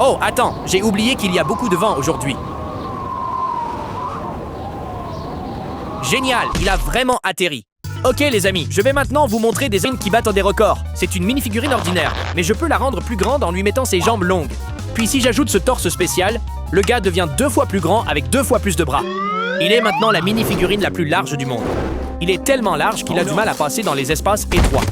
Oh, attends, j'ai oublié qu'il y a beaucoup de vent aujourd'hui. Génial, il a vraiment atterri. Ok les amis, je vais maintenant vous montrer des figurines qui battent des records. C'est une mini-figurine ordinaire, mais je peux la rendre plus grande en lui mettant ses jambes longues. Puis si j'ajoute ce torse spécial, le gars devient 2 fois plus grand avec 2 fois plus de bras. Il est maintenant la mini-figurine la plus large du monde. Il est tellement large qu'il a du mal à passer dans les espaces étroits.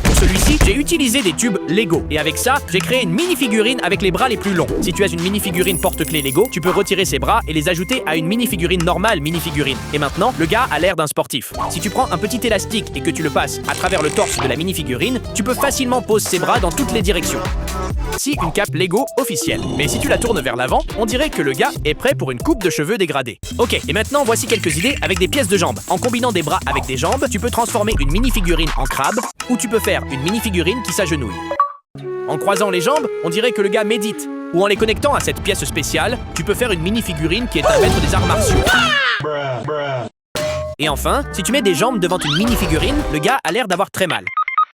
Pour celui-ci, j'ai utilisé des tubes Lego. Et avec ça, j'ai créé une mini-figurine avec les bras les plus longs. Si tu as une mini-figurine porte-clés Lego, tu peux retirer ses bras et les ajouter à une mini-figurine normale mini-figurine. Et maintenant, le gars a l'air d'un sportif. Si tu prends un petit élastique et que tu le passes à travers le torse de la mini-figurine, tu peux facilement poser ses bras dans toutes les directions. Si une cape Lego officielle. Mais si tu la tournes vers l'avant, on dirait que le gars est prêt pour une coupe de cheveux dégradée. Ok, et maintenant voici quelques idées avec des pièces de jambes. En combinant des bras avec des jambes, tu peux transformer une mini-figurine en crabe, ou tu peux faire une mini-figurine qui s'agenouille. En croisant les jambes, on dirait que le gars médite. Ou en les connectant à cette pièce spéciale, tu peux faire une mini-figurine qui est un maître des arts martiaux. Et enfin, si tu mets des jambes devant une mini-figurine, le gars a l'air d'avoir très mal.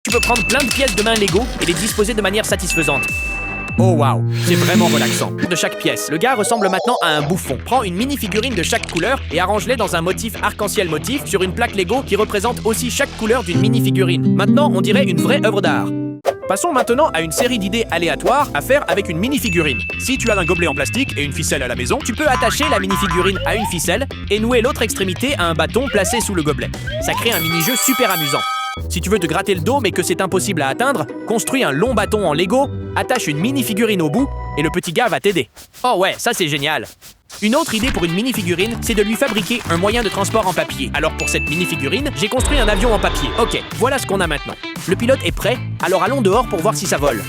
Tu peux prendre plein de pièces de main Lego et les disposer de manière satisfaisante. Oh waouh, c'est vraiment relaxant. De chaque pièce, le gars ressemble maintenant à un bouffon. Prends une mini-figurine de chaque couleur et arrange-les dans un motif arc-en-ciel motif sur une plaque Lego qui représente aussi chaque couleur d'une mini-figurine. Maintenant, on dirait une vraie œuvre d'art. Passons maintenant à une série d'idées aléatoires à faire avec une mini-figurine. Si tu as un gobelet en plastique et une ficelle à la maison, tu peux attacher la mini-figurine à une ficelle et nouer l'autre extrémité à un bâton placé sous le gobelet. Ça crée un mini-jeu super amusant. Si tu veux te gratter le dos mais que c'est impossible à atteindre, construis un long bâton en Lego, attache une mini-figurine au bout et le petit gars va t'aider. Oh ouais, ça c'est génial. Une autre idée pour une mini-figurine, c'est de lui fabriquer un moyen de transport en papier. Alors pour cette mini-figurine, j'ai construit un avion en papier. Ok, voilà ce qu'on a maintenant. Le pilote est prêt, alors allons dehors pour voir si ça vole.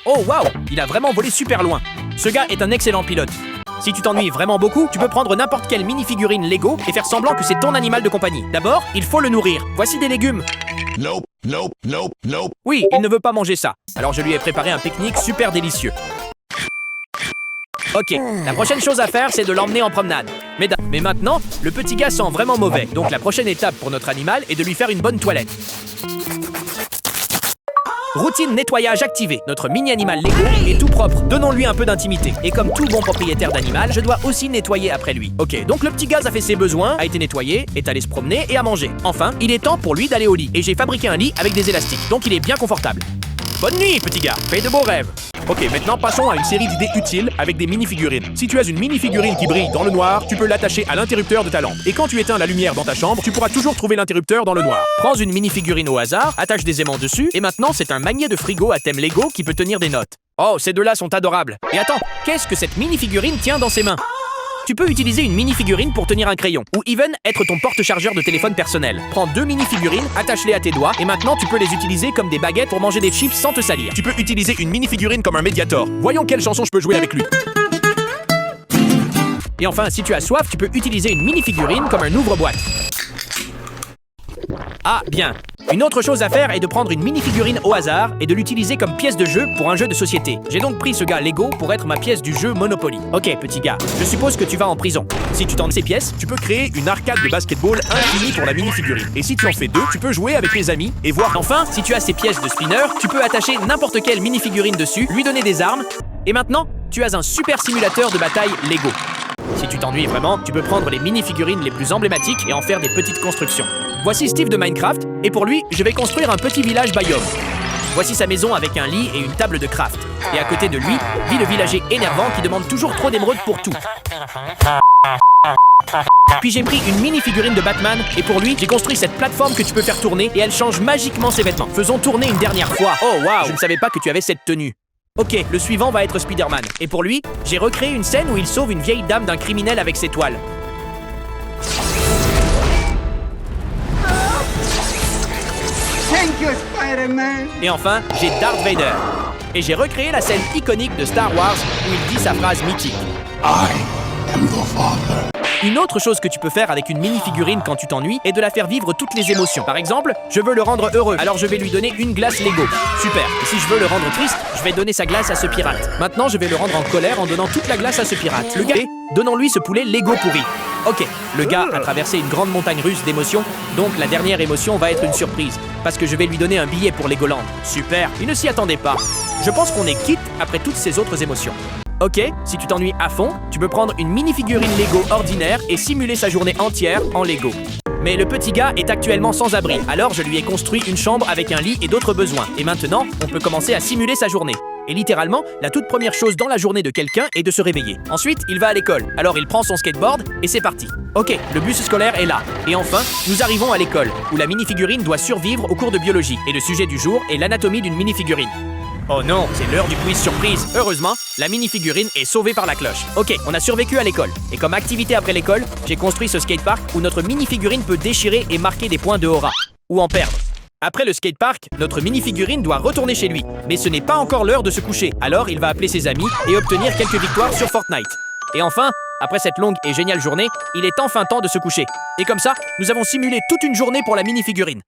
Oh waouh, il a vraiment volé super loin. Ce gars est un excellent pilote. Si tu t'ennuies vraiment beaucoup, tu peux prendre n'importe quelle mini-figurine Lego et faire semblant que c'est ton animal de compagnie. D'abord, il faut le nourrir. Voici des légumes. Nope, nope, nope, nope. Oui, il ne veut pas manger ça. Alors je lui ai préparé un pique-nique super délicieux. Ok, la prochaine chose à faire, c'est de l'emmener en promenade. Mais maintenant, le petit gars sent vraiment mauvais. Donc la prochaine étape pour notre animal est de lui faire une bonne toilette. Routine nettoyage activée. Notre mini-animal Lego est tout propre. Donnons-lui un peu d'intimité. Et comme tout bon propriétaire d'animal, je dois aussi nettoyer après lui. Ok, donc le petit gaz a fait ses besoins, a été nettoyé, est allé se promener et a mangé. Enfin, il est temps pour lui d'aller au lit. Et j'ai fabriqué un lit avec des élastiques, donc il est bien confortable. Bonne nuit, petit gars. Fais de beaux rêves. Ok, maintenant passons à une série d'idées utiles avec des mini-figurines. Si tu as une mini-figurine qui brille dans le noir, tu peux l'attacher à l'interrupteur de ta lampe. Et quand tu éteins la lumière dans ta chambre, tu pourras toujours trouver l'interrupteur dans le noir. Prends une mini-figurine au hasard, attache des aimants dessus, et maintenant c'est un magnet de frigo à thème Lego qui peut tenir des notes. Oh, ces deux-là sont adorables. Et attends, qu'est-ce que cette mini-figurine tient dans ses mains? Tu peux utiliser une mini-figurine pour tenir un crayon, ou even être ton porte-chargeur de téléphone personnel. Prends deux mini-figurines, attache-les à tes doigts, et maintenant tu peux les utiliser comme des baguettes pour manger des chips sans te salir. Tu peux utiliser une mini-figurine comme un médiator. Voyons quelle chanson je peux jouer avec lui. Et enfin, si tu as soif, tu peux utiliser une mini-figurine comme un ouvre-boîte. Ah, bien. Une autre chose à faire est de prendre une mini-figurine au hasard et de l'utiliser comme pièce de jeu pour un jeu de société. J'ai donc pris ce gars Lego pour être ma pièce du jeu Monopoly. Ok, petit gars, je suppose que tu vas en prison. Si tu tentes ces pièces, Tu peux créer une arcade de basketball infinie pour la mini-figurine. Et si tu en fais deux, tu peux jouer avec tes amis et voir. enfin, si tu as ces pièces de spinner, tu peux attacher n'importe quelle mini-figurine dessus, lui donner des armes, et maintenant, tu as un super simulateur de bataille Lego. Si tu t'ennuies vraiment, tu peux prendre les mini-figurines les plus emblématiques et en faire des petites constructions. Voici Steve de Minecraft, et pour lui, je vais construire un petit village biome. Voici sa maison avec un lit et une table de craft. Et à côté de lui, vit le villager énervant qui demande toujours trop d'émeraudes pour tout. Puis j'ai pris une mini-figurine de Batman, et pour lui, j'ai construit cette plateforme que tu peux faire tourner, et elle change magiquement ses vêtements. Faisons tourner une dernière fois. Oh waouh, je ne savais pas que tu avais cette tenue. Ok, le suivant va être Spider-Man. Et pour lui, j'ai recréé une scène où il sauve une vieille dame d'un criminel avec ses toiles. Thank you, Spider-Man. Et enfin, j'ai Darth Vader. Et j'ai recréé la scène iconique de Star Wars où il dit sa phrase mythique. Une autre chose que tu peux faire avec une mini-figurine quand tu t'ennuies est de la faire vivre toutes les émotions. Par exemple, je veux le rendre heureux, alors je vais lui donner une glace Lego. Super. Et si je veux le rendre triste, je vais donner sa glace à ce pirate. Maintenant, je vais le rendre en colère en donnant toute la glace à ce pirate. Le gars, donnons-lui ce poulet Lego pourri. Ok, le gars a traversé une grande montagne russe d'émotions, donc la dernière émotion va être une surprise, parce que je vais lui donner un billet pour Legoland. Super, il ne s'y attendait pas. Je pense qu'on est quitte après toutes ces autres émotions. Ok, si tu t'ennuies à fond, tu peux prendre une mini-figurine Lego ordinaire et simuler sa journée entière en Lego. Mais le petit gars est actuellement sans abri, alors je lui ai construit une chambre avec un lit et d'autres besoins. Et maintenant, on peut commencer à simuler sa journée. Et littéralement, la toute première chose dans la journée de quelqu'un est de se réveiller. Ensuite, il va à l'école. Alors il prend son skateboard et c'est parti. Ok, le bus scolaire est là. Et enfin, nous arrivons à l'école, où la mini-figurine doit survivre au cours de biologie. Et le sujet du jour est l'anatomie d'une mini-figurine. Oh non, c'est l'heure du quiz surprise. Heureusement, la mini-figurine est sauvée par la cloche. Ok, on a survécu à l'école. Et comme activité après l'école, j'ai construit ce skatepark où notre mini-figurine peut déchirer et marquer des points de aura. Ou en perdre. Après le skatepark, notre mini-figurine doit retourner chez lui. Mais ce n'est pas encore l'heure de se coucher. Alors il va appeler ses amis et obtenir quelques victoires sur Fortnite. Et enfin, après cette longue et géniale journée, il est enfin temps de se coucher. Et comme ça, nous avons simulé toute une journée pour la mini-figurine.